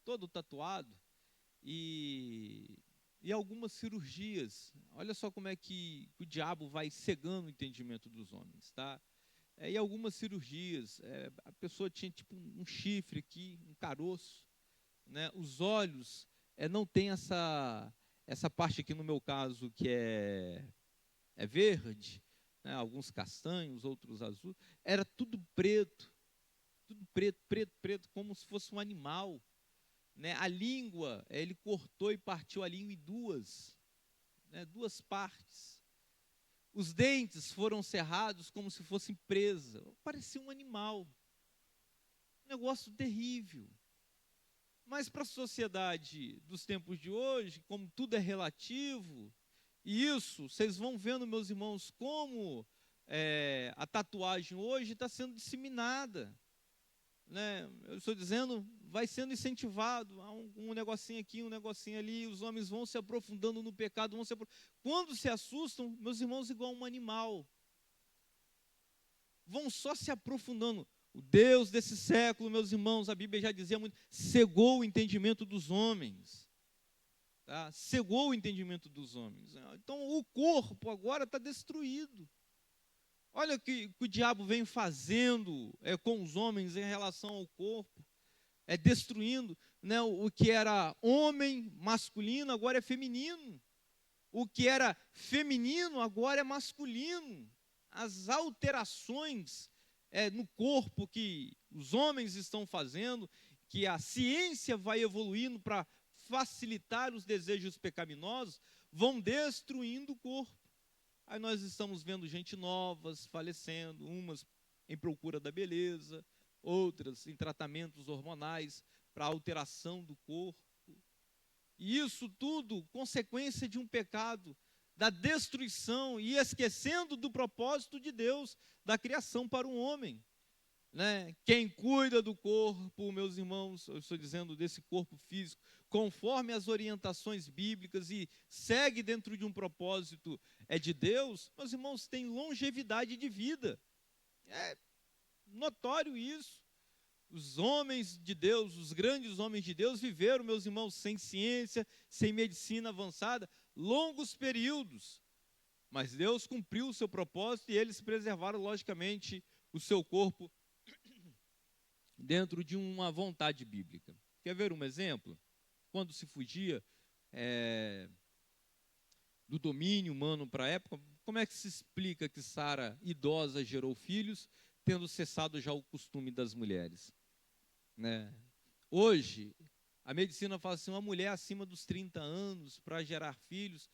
todo tatuado, e algumas cirurgias. Olha só como é que o diabo vai cegando o entendimento dos homens, tá? E algumas cirurgias, a pessoa tinha tipo um chifre aqui, um caroço, os olhos não tem essa parte aqui no meu caso que é verde, né, alguns castanhos, outros azuis, era tudo preto, como se fosse um animal, né? A língua, ele cortou e partiu a língua em duas, né, duas partes. Os dentes foram cerrados como se fossem presa, parecia um animal, um negócio terrível. Mas para a sociedade dos tempos de hoje, como tudo é relativo, e isso, vocês vão vendo, meus irmãos, como a tatuagem hoje está sendo disseminada, né? Eu estou dizendo, vai sendo incentivado, um negocinho aqui, um negocinho ali, os homens vão se aprofundando no pecado, quando se assustam, meus irmãos, igual um animal, vão só se aprofundando. O Deus desse século, meus irmãos, a Bíblia já dizia muito, cegou o entendimento dos homens, tá? Cegou o entendimento dos homens. Então o corpo agora está destruído. Olha o que o diabo vem fazendo com os homens em relação ao corpo, destruindo, né, o que era homem, masculino, agora é feminino. O que era feminino, agora é masculino. As alterações no corpo que os homens estão fazendo, que a ciência vai evoluindo para facilitar os desejos pecaminosos, vão destruindo o corpo. Aí nós estamos vendo gente novas falecendo, umas em procura da beleza, outras em tratamentos hormonais para alteração do corpo. E isso tudo consequência de um pecado, da destruição e esquecendo do propósito de Deus, da criação para o homem, né? Quem cuida do corpo, meus irmãos, eu estou dizendo desse corpo físico, conforme as orientações bíblicas e segue dentro de um propósito de Deus, meus irmãos, tem longevidade de vida. É notório isso. Os homens de Deus, os grandes homens de Deus viveram, meus irmãos, sem ciência, sem medicina avançada, longos períodos. Mas Deus cumpriu o seu propósito e eles preservaram, logicamente, o seu corpo dentro de uma vontade bíblica. Quer ver um exemplo? Quando se fugia do domínio humano para a época, como é que se explica que Sara, idosa, gerou filhos, tendo cessado já o costume das mulheres? Né? Hoje, a medicina fala assim, uma mulher acima dos 30 anos, para gerar filhos,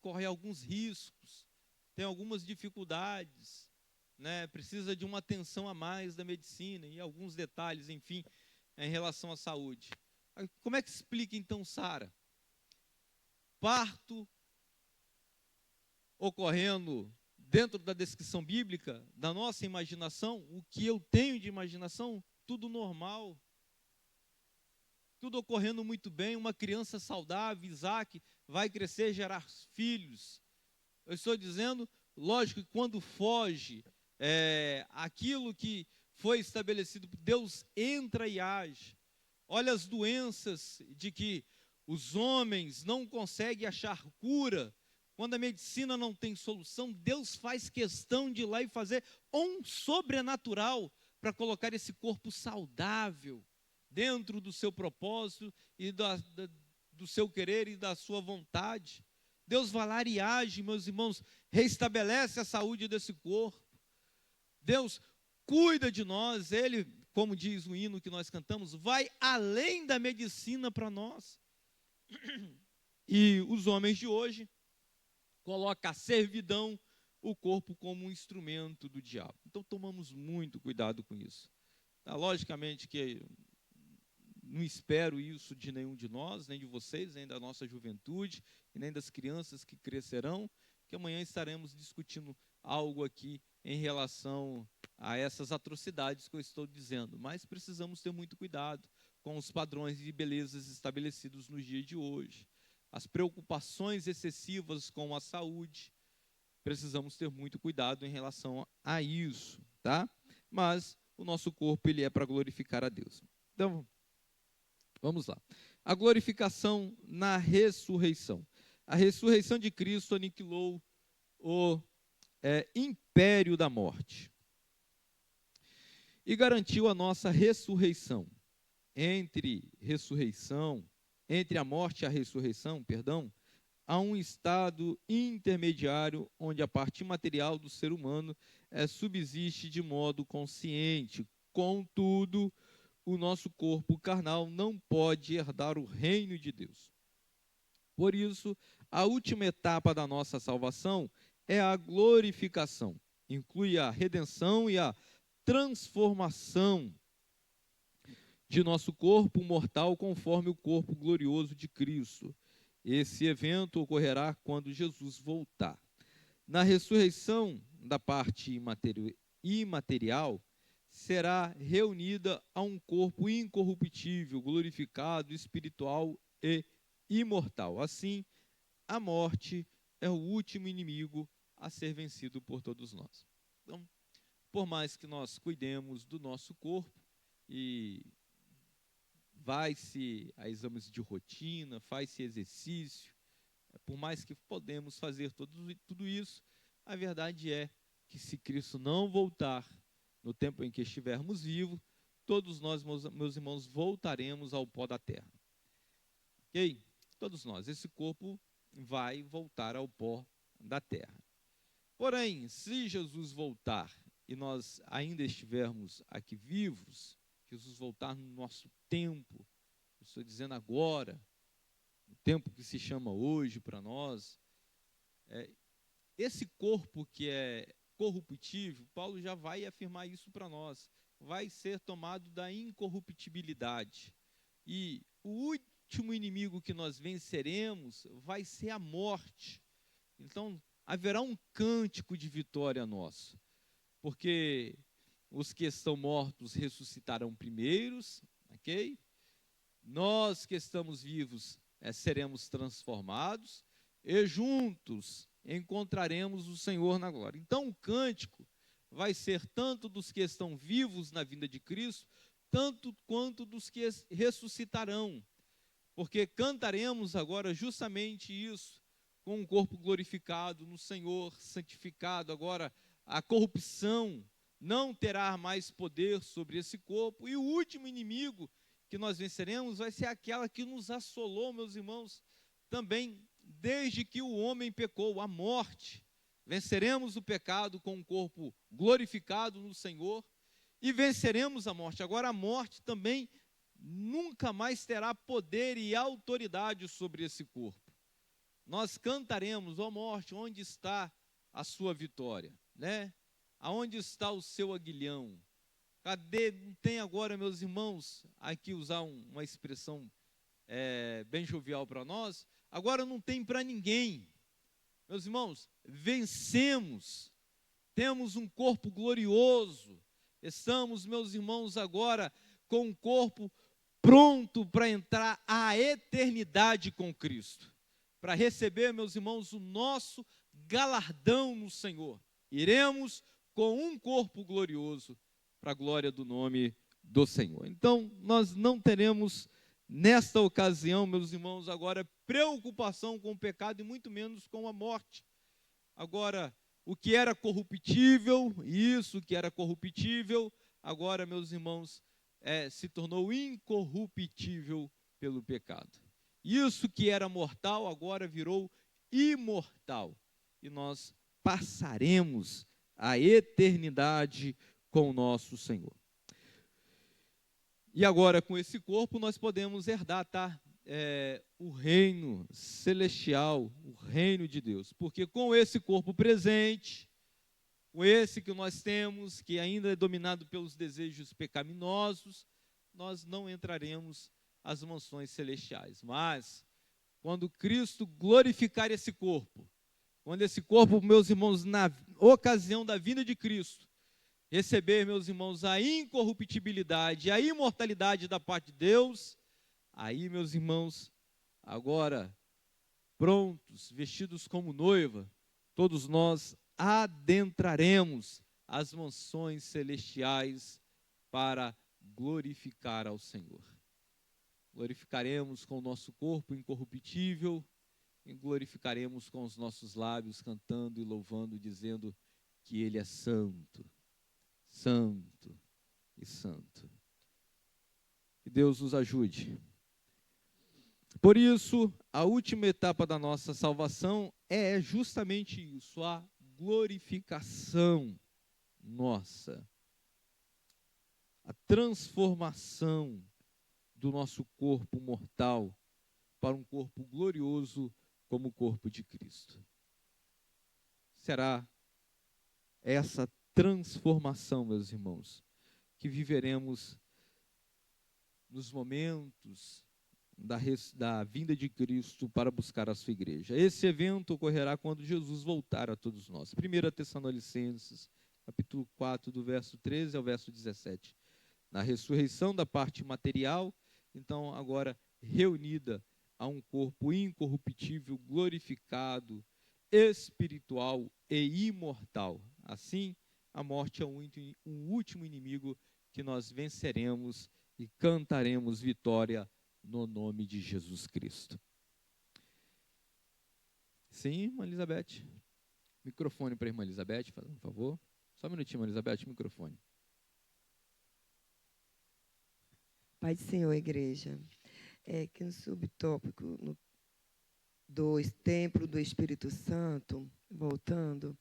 corre alguns riscos, tem algumas dificuldades, né? Precisa de uma atenção a mais da medicina e alguns detalhes, enfim, em relação à saúde. Como é que explica então Sara? Parto ocorrendo dentro da descrição bíblica, da nossa imaginação, o que eu tenho de imaginação, tudo normal, tudo ocorrendo muito bem, uma criança saudável, Isaac, vai crescer, gerar filhos. Eu estou dizendo, lógico que quando foge aquilo que foi estabelecido, Deus entra e age. Olha as doenças de que os homens não conseguem achar cura. Quando a medicina não tem solução, Deus faz questão de ir lá e fazer um sobrenatural para colocar esse corpo saudável dentro do seu propósito e do seu querer e da sua vontade. Deus vai lá e age, meus irmãos, restabelece a saúde desse corpo. Deus cuida de nós, Ele, como diz o hino que nós cantamos, vai além da medicina para nós. E os homens de hoje colocam a servidão, o corpo como um instrumento do diabo. Então tomamos muito cuidado com isso. Logicamente que não espero isso de nenhum de nós, nem de vocês, nem da nossa juventude, e nem das crianças que crescerão, que amanhã estaremos discutindo algo aqui em relação a essas atrocidades que eu estou dizendo. Mas precisamos ter muito cuidado com os padrões de belezas estabelecidos nos dias de hoje. As preocupações excessivas com a saúde, precisamos ter muito cuidado em relação a isso, tá? Mas o nosso corpo, ele é para glorificar a Deus. Então, vamos lá. A glorificação na ressurreição. A ressurreição de Cristo aniquilou o império da morte e garantiu a nossa ressurreição. Entre ressurreição entre a morte e a ressurreição, há um estado intermediário onde a parte imaterial do ser humano subsiste de modo consciente. Contudo, o nosso corpo carnal não pode herdar o reino de Deus. Por isso, a última etapa da nossa salvação é a glorificação. Inclui a redenção e a transformação de nosso corpo mortal conforme o corpo glorioso de Cristo. Esse evento ocorrerá quando Jesus voltar. Na ressurreição da parte imaterial, será reunida a um corpo incorruptível, glorificado, espiritual e imortal. Assim, a morte é o último inimigo a ser vencido por todos nós. Então, por mais que nós cuidemos do nosso corpo e vai-se a exames de rotina, faz-se exercício, por mais que podemos fazer tudo isso, a verdade é que se Cristo não voltar no tempo em que estivermos vivos, todos nós, meus irmãos, voltaremos ao pó da terra. Ok? Todos nós, esse corpo vai voltar ao pó da terra. Porém, se Jesus voltar e nós ainda estivermos aqui vivos, Jesus voltar no nosso tempo, eu estou dizendo agora, o tempo que se chama hoje para nós, esse corpo que é corruptível, Paulo já vai afirmar isso para nós, vai ser tomado da incorruptibilidade. E o último inimigo que nós venceremos vai ser a morte. Então, haverá um cântico de vitória nosso, porque os que estão mortos ressuscitarão primeiros, ok? Nós que estamos vivos seremos transformados e juntos encontraremos o Senhor na glória. Então o cântico vai ser tanto dos que estão vivos na vinda de Cristo, tanto quanto dos que ressuscitarão, porque cantaremos agora justamente isso, com um corpo glorificado no Senhor, santificado. Agora a corrupção não terá mais poder sobre esse corpo, e o último inimigo que nós venceremos vai ser aquela que nos assolou, meus irmãos, também desde que o homem pecou, a morte. Venceremos o pecado com um corpo glorificado no Senhor e venceremos a morte. Agora a morte também nunca mais terá poder e autoridade sobre esse corpo. Nós cantaremos: ó morte, onde está a sua vitória, né? Aonde está o seu aguilhão? Cadê? Não tem agora, meus irmãos, aqui usar uma expressão bem jovial para nós, agora não tem para ninguém. Meus irmãos, vencemos, temos um corpo glorioso, estamos, meus irmãos, agora com um corpo pronto para entrar à eternidade com Cristo, para receber, meus irmãos, o nosso galardão no Senhor. Iremos com um corpo glorioso para a glória do nome do Senhor. Então, nós não teremos nesta ocasião, meus irmãos, agora preocupação com o pecado e muito menos com a morte. Agora, o que era corruptível, isso que era corruptível, agora, meus irmãos, se tornou incorruptível pelo pecado. Isso que era mortal, agora virou imortal. E nós passaremos a eternidade com o nosso Senhor. E agora, com esse corpo, nós podemos herdar, o reino celestial, o reino de Deus. Porque com esse corpo presente, com esse que nós temos, que ainda é dominado pelos desejos pecaminosos, nós não entraremos às mansões celestiais. Mas, quando Cristo glorificar esse corpo, quando esse corpo, meus irmãos, na ocasião da vinda de Cristo, receber, meus irmãos, a incorruptibilidade, a imortalidade da parte de Deus, aí, meus irmãos, agora, prontos, vestidos como noiva, todos nós adentraremos as mansões celestiais para glorificar ao Senhor. Glorificaremos com o nosso corpo incorruptível e glorificaremos com os nossos lábios, cantando e louvando, dizendo que Ele é santo, santo e santo. Que Deus nos ajude. Por isso, a última etapa da nossa salvação é justamente isso, a glorificação nossa, a transformação do nosso corpo mortal para um corpo glorioso como o corpo de Cristo. Será essa transformação, meus irmãos, que viveremos nos momentos da vinda de Cristo para buscar a sua igreja. Esse evento ocorrerá quando Jesus voltar a todos nós. 1 Tessalonicenses, capítulo 4, do verso 13 ao verso 17. Na ressurreição da parte material, então agora reunida a um corpo incorruptível, glorificado, espiritual e imortal. Assim, a morte é um último inimigo que nós venceremos e cantaremos vitória no nome de Jesus Cristo. Sim, irmã Elizabeth. Microfone para a irmã Elizabeth, por favor. Só um minutinho, irmã Elizabeth, microfone. Pai do Senhor, igreja. Que no subtópico, no 2, Templo do Espírito Santo, voltando,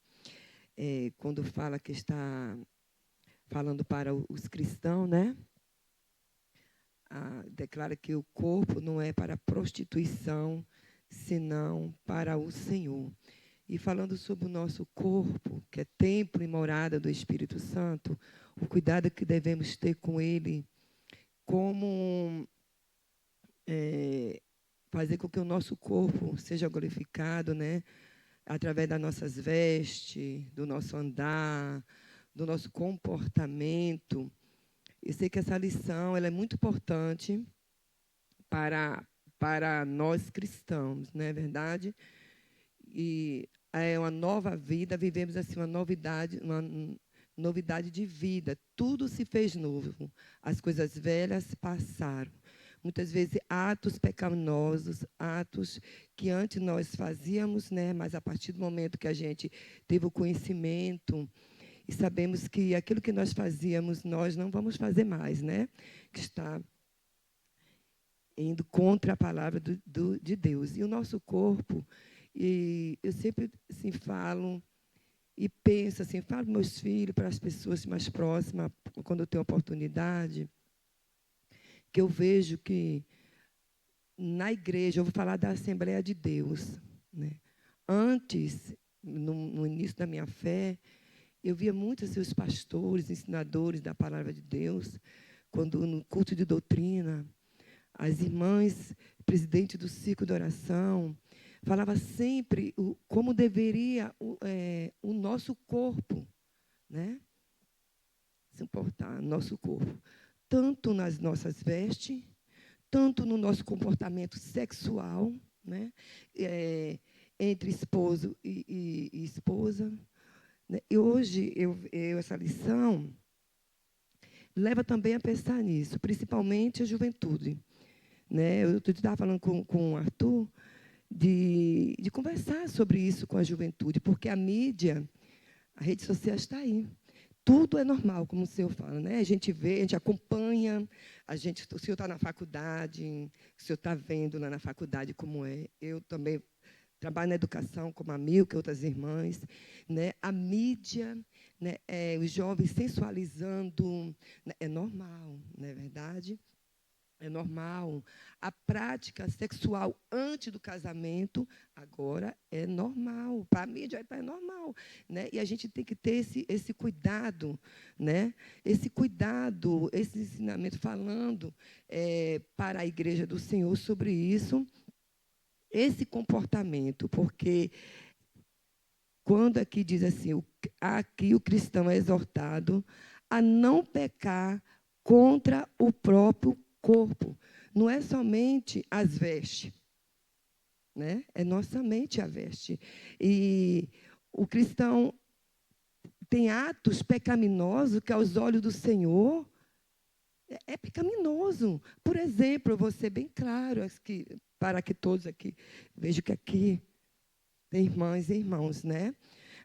quando fala que está falando para os cristãos, né? Declara que o corpo não é para prostituição, senão para o Senhor. E falando sobre o nosso corpo, que é templo e morada do Espírito Santo, o cuidado que devemos ter com ele, como fazer com que o nosso corpo seja glorificado, né? Através das nossas vestes, do nosso andar, do nosso comportamento. Eu sei que essa lição ela é muito importante para nós cristãos, não é verdade? E é uma nova vida, vivemos assim uma novidade de vida. Tudo se fez novo. As coisas velhas passaram. Muitas vezes atos pecaminosos, atos que antes nós fazíamos, né? Mas a partir do momento que a gente teve o conhecimento e sabemos que aquilo que nós fazíamos, nós não vamos fazer mais, né? Que está indo contra a palavra de Deus. E o nosso corpo, e eu sempre assim, falo e penso, assim, falo para meus filhos, para as pessoas mais próximas, quando eu tenho oportunidade, que eu vejo que na igreja, eu vou falar da Assembleia de Deus, né? Antes, no início da minha fé, eu via muitos seus pastores, ensinadores da palavra de Deus, quando no culto de doutrina, as irmãs, presidente do círculo de oração, falava sempre como deveria o nosso corpo, né? Se importar, nosso corpo, tanto nas nossas vestes, tanto no nosso comportamento sexual, né? Entre esposo e esposa. E hoje, essa lição leva também a pensar nisso, principalmente a juventude. Né? Eu estava falando com o Arthur de conversar sobre isso com a juventude, porque a mídia, a rede social está aí. Tudo é normal, como o senhor fala. Né? A gente vê, a gente acompanha, o senhor está na faculdade, o senhor está vendo lá na faculdade como é. Eu também trabalho na educação, como a Milka e outras irmãs, né? A mídia, né? Os jovens sensualizando, né? É normal, não é verdade? É normal. A prática sexual antes do casamento, agora é normal. Para a mídia é normal. Né? E a gente tem que ter esse cuidado, né? Esse cuidado, esse ensinamento falando para a Igreja do Senhor sobre isso, esse comportamento, porque quando aqui diz assim, aqui o cristão é exortado a não pecar contra o próprio corpo. Não é somente as vestes, né? É nossa mente a veste. E o cristão tem atos pecaminosos que, aos olhos do Senhor, é pecaminoso. Por exemplo, eu vou ser bem claro, para que todos aqui, vejo que aqui tem irmãs e irmãos, né?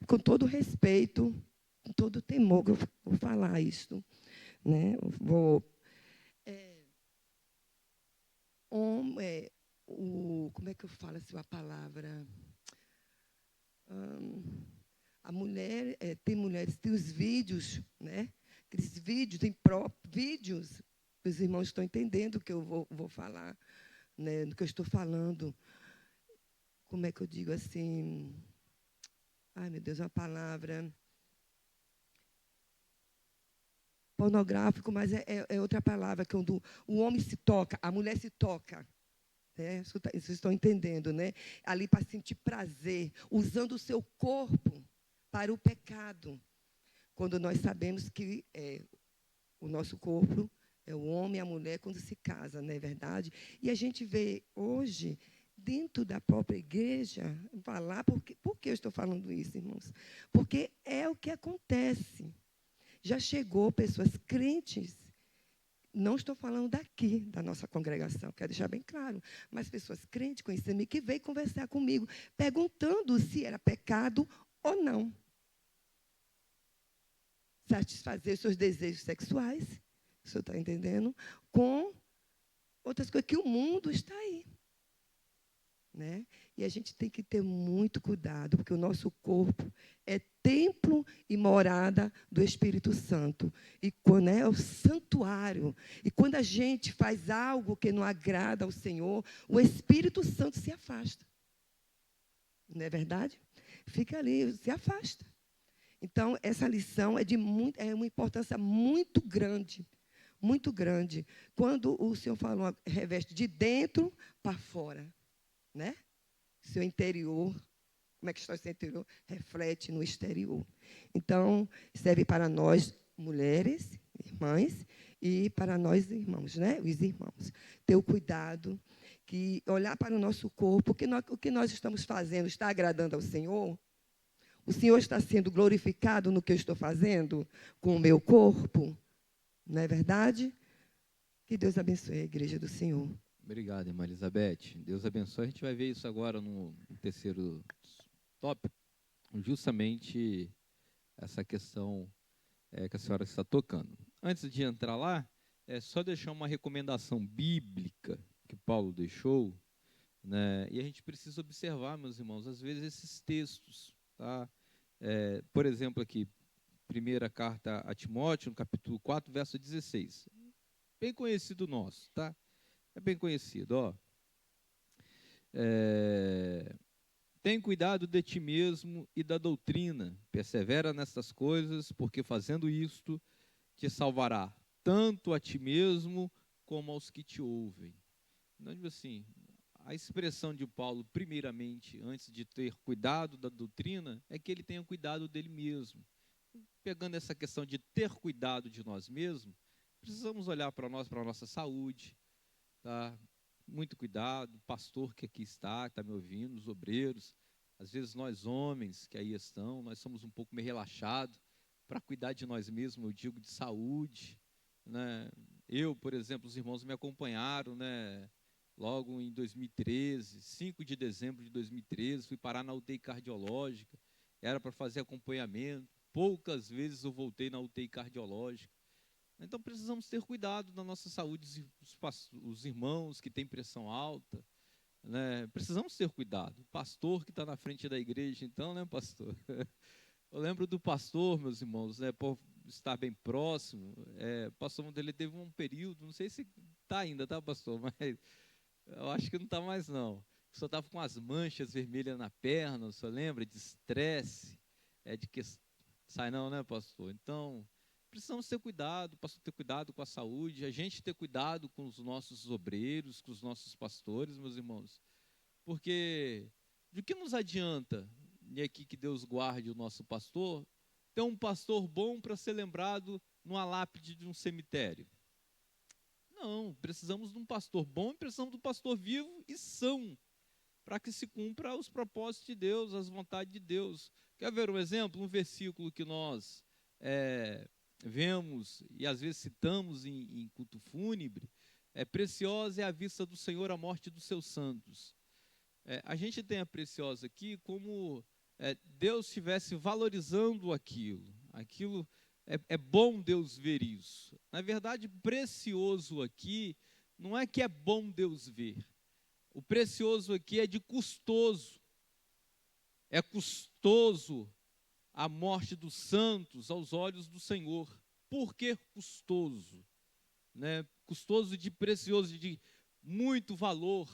Com todo respeito, com todo temor, que eu vou falar isso. Né? como é que eu falo assim, a palavra? A mulher, tem mulheres, tem os vídeos, né? Aqueles vídeos, tem vídeos, os irmãos estão entendendo o que eu vou falar, né? Do que eu estou falando. Como é que eu digo assim? Ai, meu Deus, uma palavra pornográfico, mas é outra palavra, que quando o homem se toca, a mulher se toca. Vocês estão entendendo, né? Ali para sentir prazer, usando o seu corpo para o pecado. Quando nós sabemos que o nosso corpo é o homem e a mulher quando se casa, não é verdade? E a gente vê hoje, dentro da própria igreja, falar, por que eu estou falando isso, irmãos? Porque é o que acontece. Já chegou pessoas crentes, não estou falando daqui, da nossa congregação, quero deixar bem claro, mas pessoas crentes, conhecidas, que veio conversar comigo, perguntando se era pecado ou não. Satisfazer seus desejos sexuais, o senhor está entendendo? Com outras coisas, que o mundo está aí. Né? E a gente tem que ter muito cuidado, porque o nosso corpo é templo e morada do Espírito Santo. E quando é o santuário, e quando a gente faz algo que não agrada ao Senhor, o Espírito Santo se afasta. Não é verdade? Fica ali, se afasta. Então, essa lição é uma importância muito grande. Muito grande. Quando o Senhor falou, reveste de dentro para fora. Né? Seu interior, como é que está o seu interior? Reflete no exterior. Então, serve para nós, mulheres, irmãs, e para nós, irmãos, né? Os irmãos. Ter o cuidado, que olhar para o nosso corpo, o que nós estamos fazendo está agradando ao Senhor? O Senhor está sendo glorificado no que eu estou fazendo com o meu corpo? Não é verdade? Que Deus abençoe a igreja do Senhor. Obrigado, irmã Elizabeth. Deus abençoe. A gente vai ver isso agora no terceiro tópico, justamente essa questão que a senhora está tocando. Antes de entrar lá, é só deixar uma recomendação bíblica que Paulo deixou, né? E a gente precisa observar, meus irmãos, às vezes esses textos, tá? Por exemplo, aqui, primeira carta a Timóteo, no capítulo 4, verso 16. Bem conhecido nosso, tá? É bem conhecido, ó. Tem cuidado de ti mesmo e da doutrina, persevera nestas coisas, porque fazendo isto te salvará, tanto a ti mesmo como aos que te ouvem. Então, digo assim, a expressão de Paulo, primeiramente, antes de ter cuidado da doutrina, é que ele tenha cuidado dele mesmo. Pegando essa questão de ter cuidado de nós mesmos, precisamos olhar para nós, para a nossa saúde, tá? Muito cuidado, o pastor que aqui está me ouvindo, os obreiros, às vezes nós homens que aí estão, nós somos um pouco meio relaxados para cuidar de nós mesmos, eu digo de saúde, né? Eu, por exemplo, os irmãos me acompanharam, né? Logo em 2013, 5 de dezembro de 2013, fui parar na UTI cardiológica, era para fazer acompanhamento, poucas vezes eu voltei na UTI cardiológica. Então, precisamos ter cuidado da nossa saúde, os irmãos que têm pressão alta, né? Precisamos ter cuidado. O pastor que está na frente da igreja, então, né, pastor? Eu lembro do pastor, meus irmãos, né, por estar bem próximo, o pastor dele teve um período, não sei se está ainda, tá, pastor? Mas eu acho que não está mais, não. Só estava com as manchas vermelhas na perna, o senhor lembra? De estresse, de que sai não, né, pastor? Então, precisamos ter cuidado, pastor, ter cuidado com a saúde, a gente ter cuidado com os nossos obreiros, com os nossos pastores, meus irmãos, porque de que nos adianta, e aqui que Deus guarde o nosso pastor, ter um pastor bom para ser lembrado numa lápide de um cemitério? Não, precisamos de um pastor bom e precisamos de um pastor vivo e são, para que se cumpra os propósitos de Deus, as vontades de Deus. Quer ver um exemplo? Um versículo que nós vemos e às vezes citamos em culto fúnebre, preciosa é a vista do Senhor a morte dos seus santos. A gente tem a preciosa aqui como Deus estivesse valorizando aquilo é bom Deus ver isso. Na verdade, precioso aqui não é que é bom Deus ver, O precioso aqui é de custoso. É custoso a morte dos santos aos olhos do Senhor. Por que custoso? Né? Custoso de precioso, de muito valor.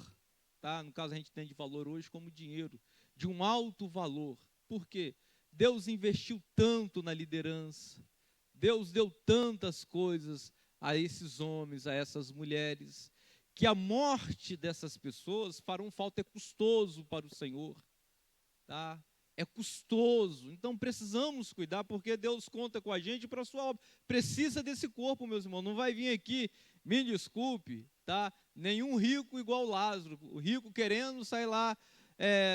Tá? No caso, a gente tem de valor hoje como dinheiro, de um alto valor. Por quê? Deus investiu tanto na liderança. Deus deu tantas coisas a esses homens, a essas mulheres, que a morte dessas pessoas farão falta, é custoso para o Senhor. Tá? É custoso, então precisamos cuidar, porque Deus conta com a gente para a sua obra. Precisa desse corpo, meus irmãos, não vai vir aqui, me desculpe, tá? Nenhum rico igual Lázaro, o rico querendo sair lá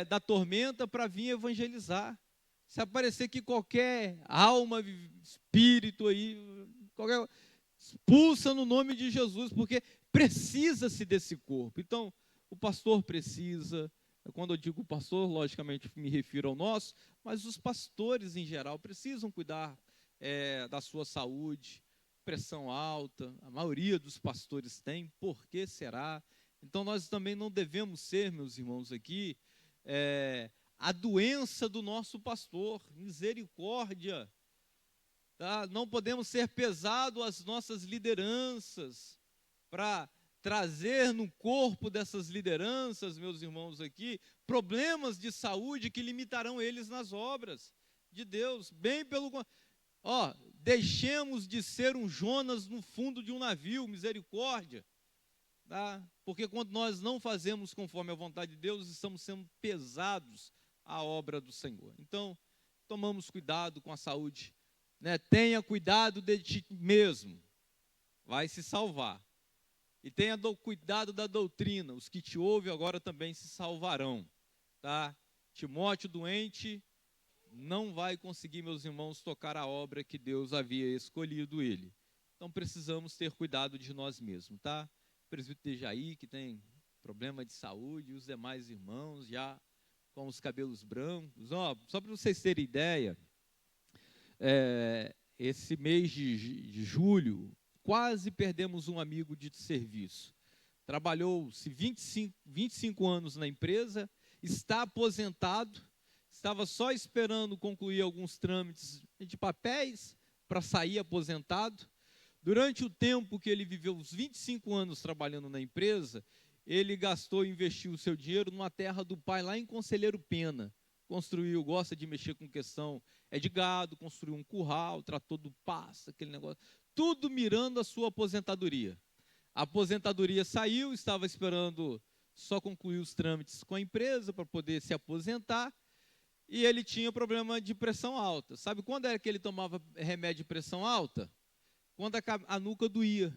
da tormenta para vir evangelizar. Se aparecer que qualquer alma, espírito aí, qualquer, expulsa no nome de Jesus, porque precisa-se desse corpo. Então, o pastor precisa. Quando eu digo pastor, logicamente me refiro ao nosso, mas os pastores em geral precisam cuidar da sua saúde, pressão alta, a maioria dos pastores tem, por que será? Então nós também não devemos ser, meus irmãos, aqui, a doença do nosso pastor, misericórdia, tá? Não podemos ser pesado às nossas lideranças, para trazer no corpo dessas lideranças, meus irmãos aqui, problemas de saúde que limitarão eles nas obras de Deus. Bem pelo deixemos de ser um Jonas no fundo de um navio, misericórdia. Tá? Porque quando nós não fazemos conforme a vontade de Deus, estamos sendo pesados à obra do Senhor. Então, tomamos cuidado com a saúde. Né? Tenha cuidado de ti mesmo, vai se salvar. E tenha cuidado da doutrina, os que te ouvem agora também se salvarão. Tá? Timóteo doente não vai conseguir, meus irmãos, tocar a obra que Deus havia escolhido ele. Então precisamos ter cuidado de nós mesmos, tá? O presbítero Jair, que tem problema de saúde, e os demais irmãos já com os cabelos brancos. Só para vocês terem ideia, esse mês de julho, quase perdemos um amigo de serviço. Trabalhou-se 25 anos na empresa, está aposentado, estava só esperando concluir alguns trâmites de papéis para sair aposentado. Durante o tempo que ele viveu, os 25 anos trabalhando na empresa, ele gastou e investiu o seu dinheiro numa terra do pai, lá em Conselheiro Pena. Construiu, gosta de mexer com questão de gado, construiu um curral, tratou do pasto, aquele negócio, tudo mirando a sua aposentadoria. A aposentadoria saiu, estava esperando só concluir os trâmites com a empresa para poder se aposentar, e ele tinha problema de pressão alta. Sabe quando era que ele tomava remédio de pressão alta? Quando a nuca doía,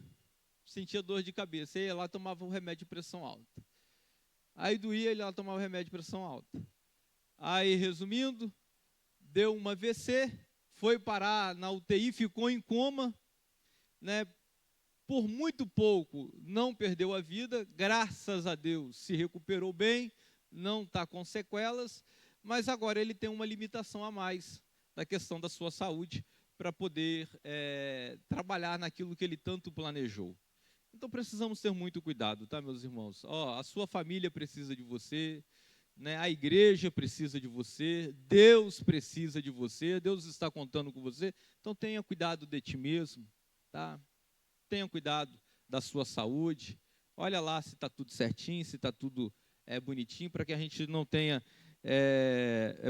sentia dor de cabeça, ele ia lá e tomava o remédio de pressão alta. Aí doía, ele ia lá e tomava o remédio de pressão alta. Aí, resumindo, deu uma AVC, foi parar na UTI, ficou em coma, né? Por muito pouco não perdeu a vida, graças a Deus se recuperou bem, não está com sequelas, mas agora ele tem uma limitação a mais da questão da sua saúde para poder trabalhar naquilo que ele tanto planejou. Então precisamos ter muito cuidado, tá, meus irmãos? A sua família precisa de você, né? A igreja precisa de você, Deus precisa de você, Deus está contando com você, então tenha cuidado de ti mesmo, tá? Tenha cuidado da sua saúde, olha lá se está tudo certinho, se está tudo bonitinho, para que a gente não tenha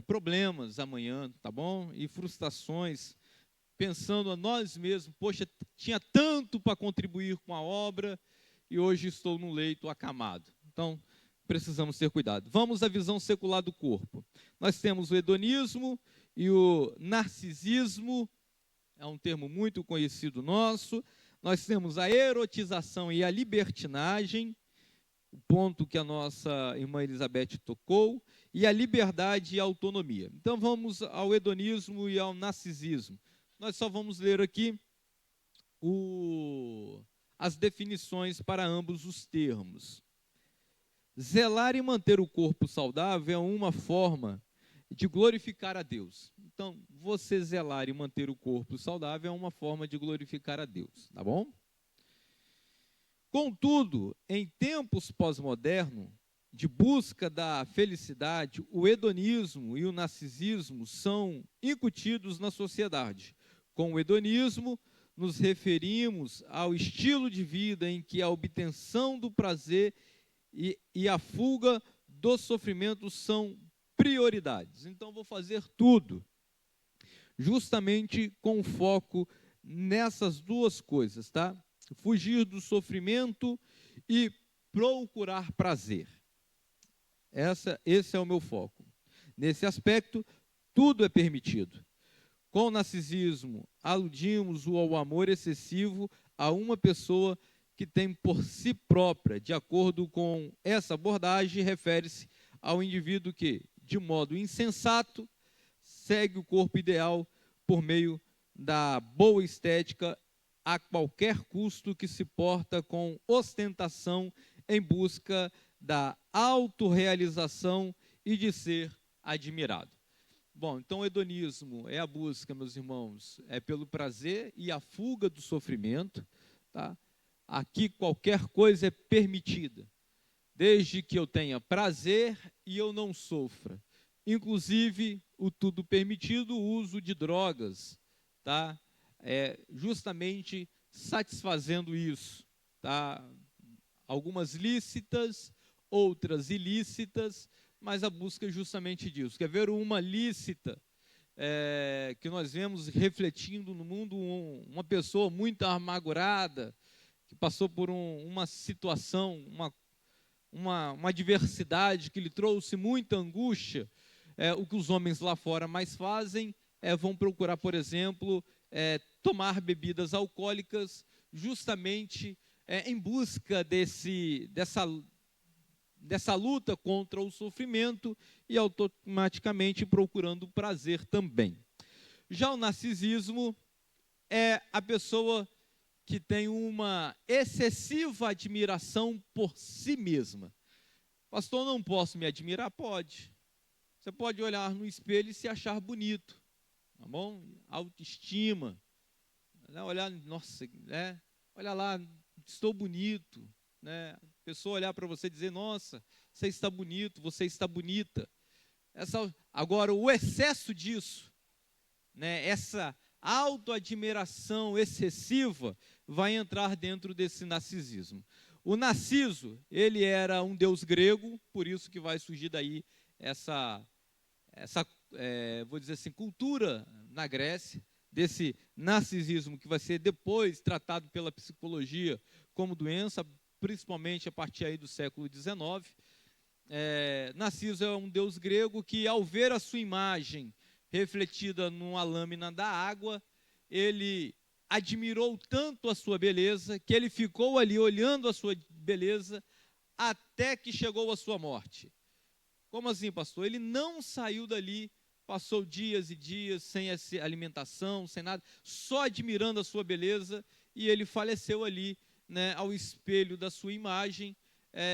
problemas amanhã, tá bom? E frustrações, pensando a nós mesmos, poxa, tinha tanto para contribuir com a obra e hoje estou no leito acamado. Então, precisamos ter cuidado. Vamos à visão secular do corpo. Nós temos o hedonismo e o narcisismo, é um termo muito conhecido nosso. Nós temos a erotização e a libertinagem, o ponto que a nossa irmã Elizabeth tocou, e a liberdade e a autonomia. Então vamos ao hedonismo e ao narcisismo. Nós só vamos ler aqui as definições para ambos os termos. Zelar e manter o corpo saudável é uma forma de glorificar a Deus. Então, você zelar e manter o corpo saudável é uma forma de glorificar a Deus, tá bom? Contudo, em tempos pós-modernos, de busca da felicidade, o hedonismo e o narcisismo são incutidos na sociedade. Com o hedonismo, nos referimos ao estilo de vida em que a obtenção do prazer e a fuga do sofrimento são prioridades. Então, vou fazer tudo justamente com foco nessas duas coisas, tá? Fugir do sofrimento e procurar prazer. Esse é o meu foco. Nesse aspecto, tudo é permitido. Com o narcisismo, aludimos ao amor excessivo a uma pessoa que tem por si própria. De acordo com essa abordagem, refere-se ao indivíduo que, de modo insensato, segue o corpo ideal por meio da boa estética a qualquer custo, que se porta com ostentação em busca da autorrealização e de ser admirado. Bom, então o hedonismo é a busca, meus irmãos, é pelo prazer e a fuga do sofrimento, tá? Aqui qualquer coisa é permitida, desde que eu tenha prazer e eu não sofra. Inclusive, o tudo permitido, o uso de drogas, tá? Justamente satisfazendo isso, tá? Algumas lícitas, outras ilícitas, mas a busca é justamente disso. Quer ver uma lícita que nós vemos refletindo no mundo, uma pessoa muito amargurada, que passou por uma situação, uma adversidade que lhe trouxe muita angústia. O que os homens lá fora mais fazem vão procurar, por exemplo, tomar bebidas alcoólicas, justamente em busca dessa luta contra o sofrimento e automaticamente procurando prazer também. Já o narcisismo é a pessoa que tem uma excessiva admiração por si mesma. Pastor, não posso me admirar? Pode. Você pode olhar no espelho e se achar bonito, tá bom? Autoestima, né? Olhar, nossa, né? Olha lá, estou bonito, né? A pessoa olhar para você e dizer, nossa, você está bonito, você está bonita. Agora, o excesso disso, né? Essa autoadmiração excessiva vai entrar dentro desse narcisismo. O Narciso, ele era um deus grego, por isso que vai surgir daí essa vou dizer assim, cultura na Grécia, desse narcisismo que vai ser depois tratado pela psicologia como doença, principalmente a partir aí do século XIX. Narciso é um deus grego que, ao ver a sua imagem refletida numa lâmina da água, ele admirou tanto a sua beleza, que ele ficou ali olhando a sua beleza até que chegou a sua morte. Como assim, pastor? Ele não saiu dali, passou dias e dias sem essa alimentação, sem nada, só admirando a sua beleza, e ele faleceu ali, né, ao espelho da sua imagem,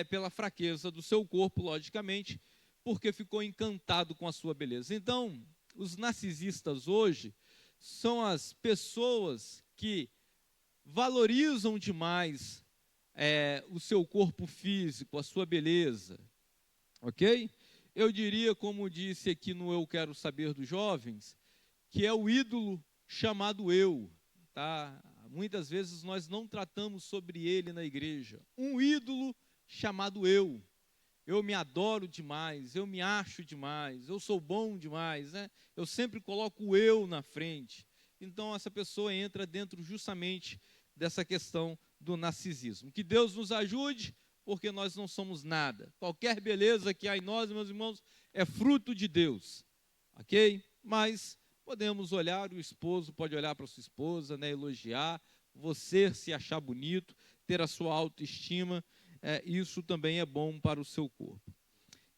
pela fraqueza do seu corpo, logicamente, porque ficou encantado com a sua beleza. Então, os narcisistas hoje são as pessoas que valorizam demais o seu corpo físico, a sua beleza, ok? Eu diria, como disse aqui no Eu Quero Saber dos Jovens, que é o ídolo chamado eu, tá? Muitas vezes nós não tratamos sobre ele na igreja. Um ídolo chamado eu. Eu me adoro demais, eu me acho demais, eu sou bom demais, né? Eu sempre coloco o eu na frente. Então, essa pessoa entra dentro justamente dessa questão do narcisismo. Que Deus nos ajude, porque nós não somos nada. Qualquer beleza que há em nós, meus irmãos, é fruto de Deus, ok? Mas podemos olhar, o esposo pode olhar para a sua esposa, né, elogiar, você se achar bonito, ter a sua autoestima, isso também é bom para o seu corpo.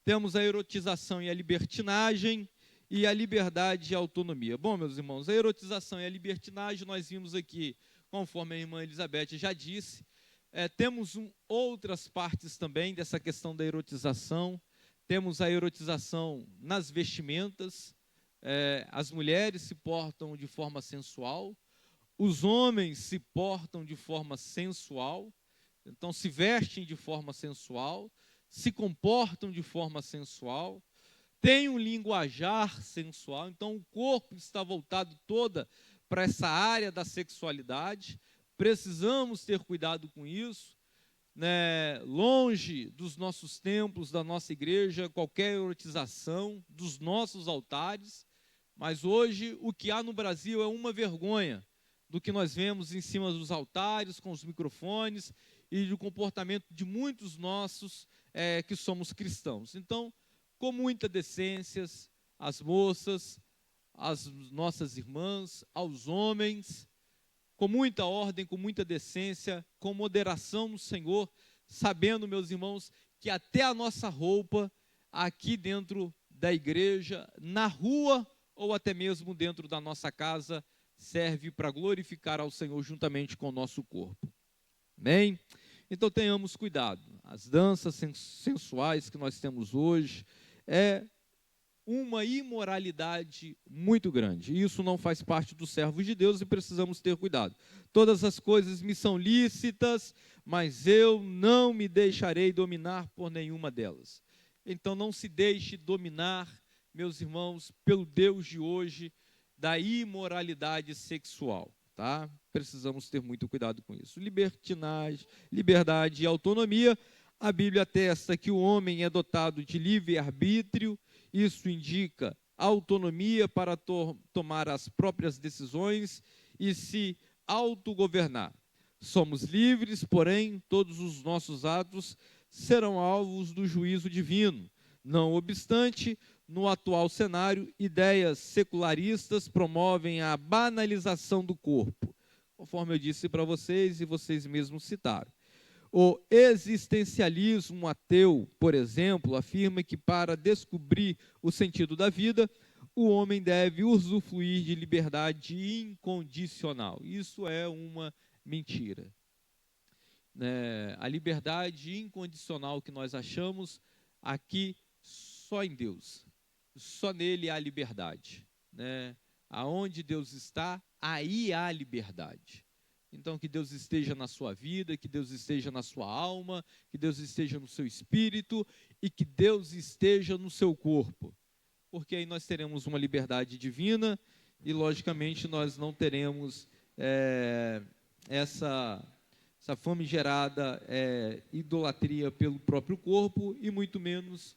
Temos a erotização e a libertinagem, e a liberdade e a autonomia. Bom, meus irmãos, a erotização e a libertinagem, nós vimos aqui, conforme a irmã Elizabeth já disse, temos outras partes também dessa questão da erotização. Temos a erotização nas vestimentas, as mulheres se portam de forma sensual, os homens se portam de forma sensual, então se vestem de forma sensual, se comportam de forma sensual, têm um linguajar sensual, então o corpo está voltado toda para essa área da sexualidade. Precisamos ter cuidado com isso, né? Longe dos nossos templos, da nossa igreja, qualquer erotização dos nossos altares, mas hoje o que há no Brasil é uma vergonha do que nós vemos em cima dos altares, com os microfones, e do comportamento de muitos nossos que somos cristãos. Então, com muita decência, as moças, as nossas irmãs, aos homens, com muita ordem, com muita decência, com moderação no Senhor, sabendo, meus irmãos, que até a nossa roupa, aqui dentro da igreja, na rua, ou até mesmo dentro da nossa casa, serve para glorificar ao Senhor juntamente com o nosso corpo. Amém? Então tenhamos cuidado. As danças sensuais que nós temos hoje é uma imoralidade muito grande. E isso não faz parte dos servos de Deus e precisamos ter cuidado. Todas as coisas me são lícitas, mas eu não me deixarei dominar por nenhuma delas. Então não se deixe dominar, meus irmãos, pelo Deus de hoje, da imoralidade sexual, tá? Precisamos ter muito cuidado com isso. Libertinagem, liberdade e autonomia. A Bíblia atesta que o homem é dotado de livre-arbítrio. Isso indica autonomia para tomar as próprias decisões e se autogovernar. Somos livres, porém, todos os nossos atos serão alvos do juízo divino. Não obstante, no atual cenário, ideias secularistas promovem a banalização do corpo, conforme eu disse para vocês e vocês mesmos citaram. O existencialismo ateu, por exemplo, afirma que para descobrir o sentido da vida, o homem deve usufruir de liberdade incondicional. Isso é uma mentira. A liberdade incondicional que nós achamos aqui só em Deus. Só nele há liberdade. Aonde Deus está, aí há liberdade. Então, que Deus esteja na sua vida, que Deus esteja na sua alma, que Deus esteja no seu espírito e que Deus esteja no seu corpo. Porque aí nós teremos uma liberdade divina e, logicamente, nós não teremos essa famigerada idolatria pelo próprio corpo e muito menos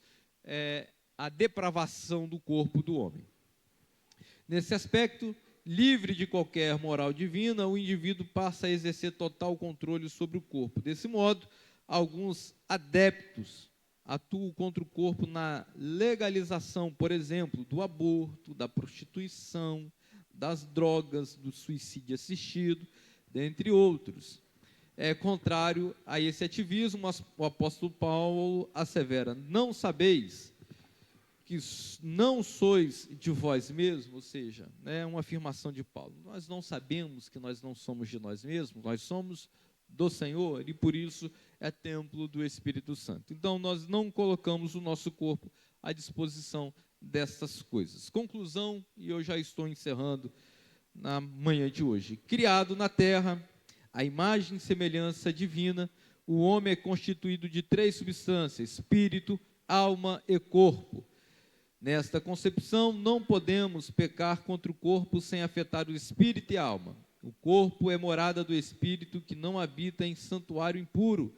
a depravação do corpo do homem. Nesse aspecto, livre de qualquer moral divina, o indivíduo passa a exercer total controle sobre o corpo. Desse modo, alguns adeptos atuam contra o corpo na legalização, por exemplo, do aborto, da prostituição, das drogas, do suicídio assistido, dentre outros. Contrário a esse ativismo, o apóstolo Paulo assevera: não sabeis que não sois de vós mesmos, ou seja, uma afirmação de Paulo. Nós não sabemos que nós não somos de nós mesmos, nós somos do Senhor e por isso é templo do Espírito Santo. Então nós não colocamos o nosso corpo à disposição dessas coisas. Conclusão, e eu já estou encerrando na manhã de hoje. Criado na terra, a imagem e semelhança divina, o homem é constituído de 3 substâncias: espírito, alma e corpo. Nesta concepção, não podemos pecar contra o corpo sem afetar o espírito e a alma. O corpo é morada do espírito que não habita em santuário impuro.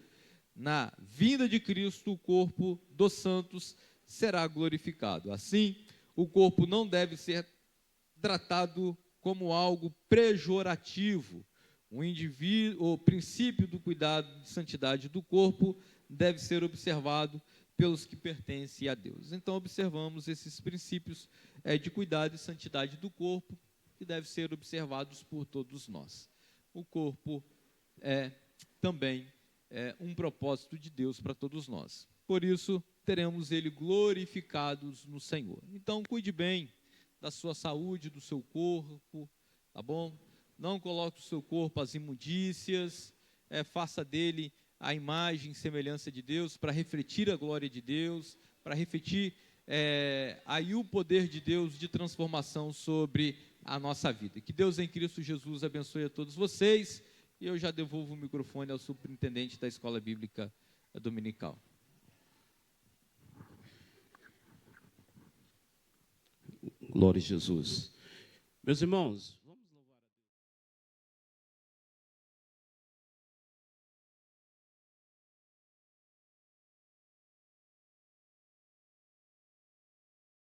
Na vinda de Cristo, o corpo dos santos será glorificado. Assim, o corpo não deve ser tratado como algo pejorativo. O princípio do cuidado de santidade do corpo deve ser observado pelos que pertencem a Deus. Então, observamos esses princípios de cuidado e santidade do corpo, que devem ser observados por todos nós. O corpo é também um propósito de Deus para todos nós. Por isso, teremos ele glorificados no Senhor. Então, cuide bem da sua saúde, do seu corpo, tá bom? Não coloque o seu corpo às imundícias, faça dele a imagem e semelhança de Deus, para refletir a glória de Deus, para refletir aí o poder de Deus de transformação sobre a nossa vida. Que Deus em Cristo Jesus abençoe a todos vocês, e eu já devolvo o microfone ao superintendente da Escola Bíblica Dominical. Glória a Jesus. Meus irmãos,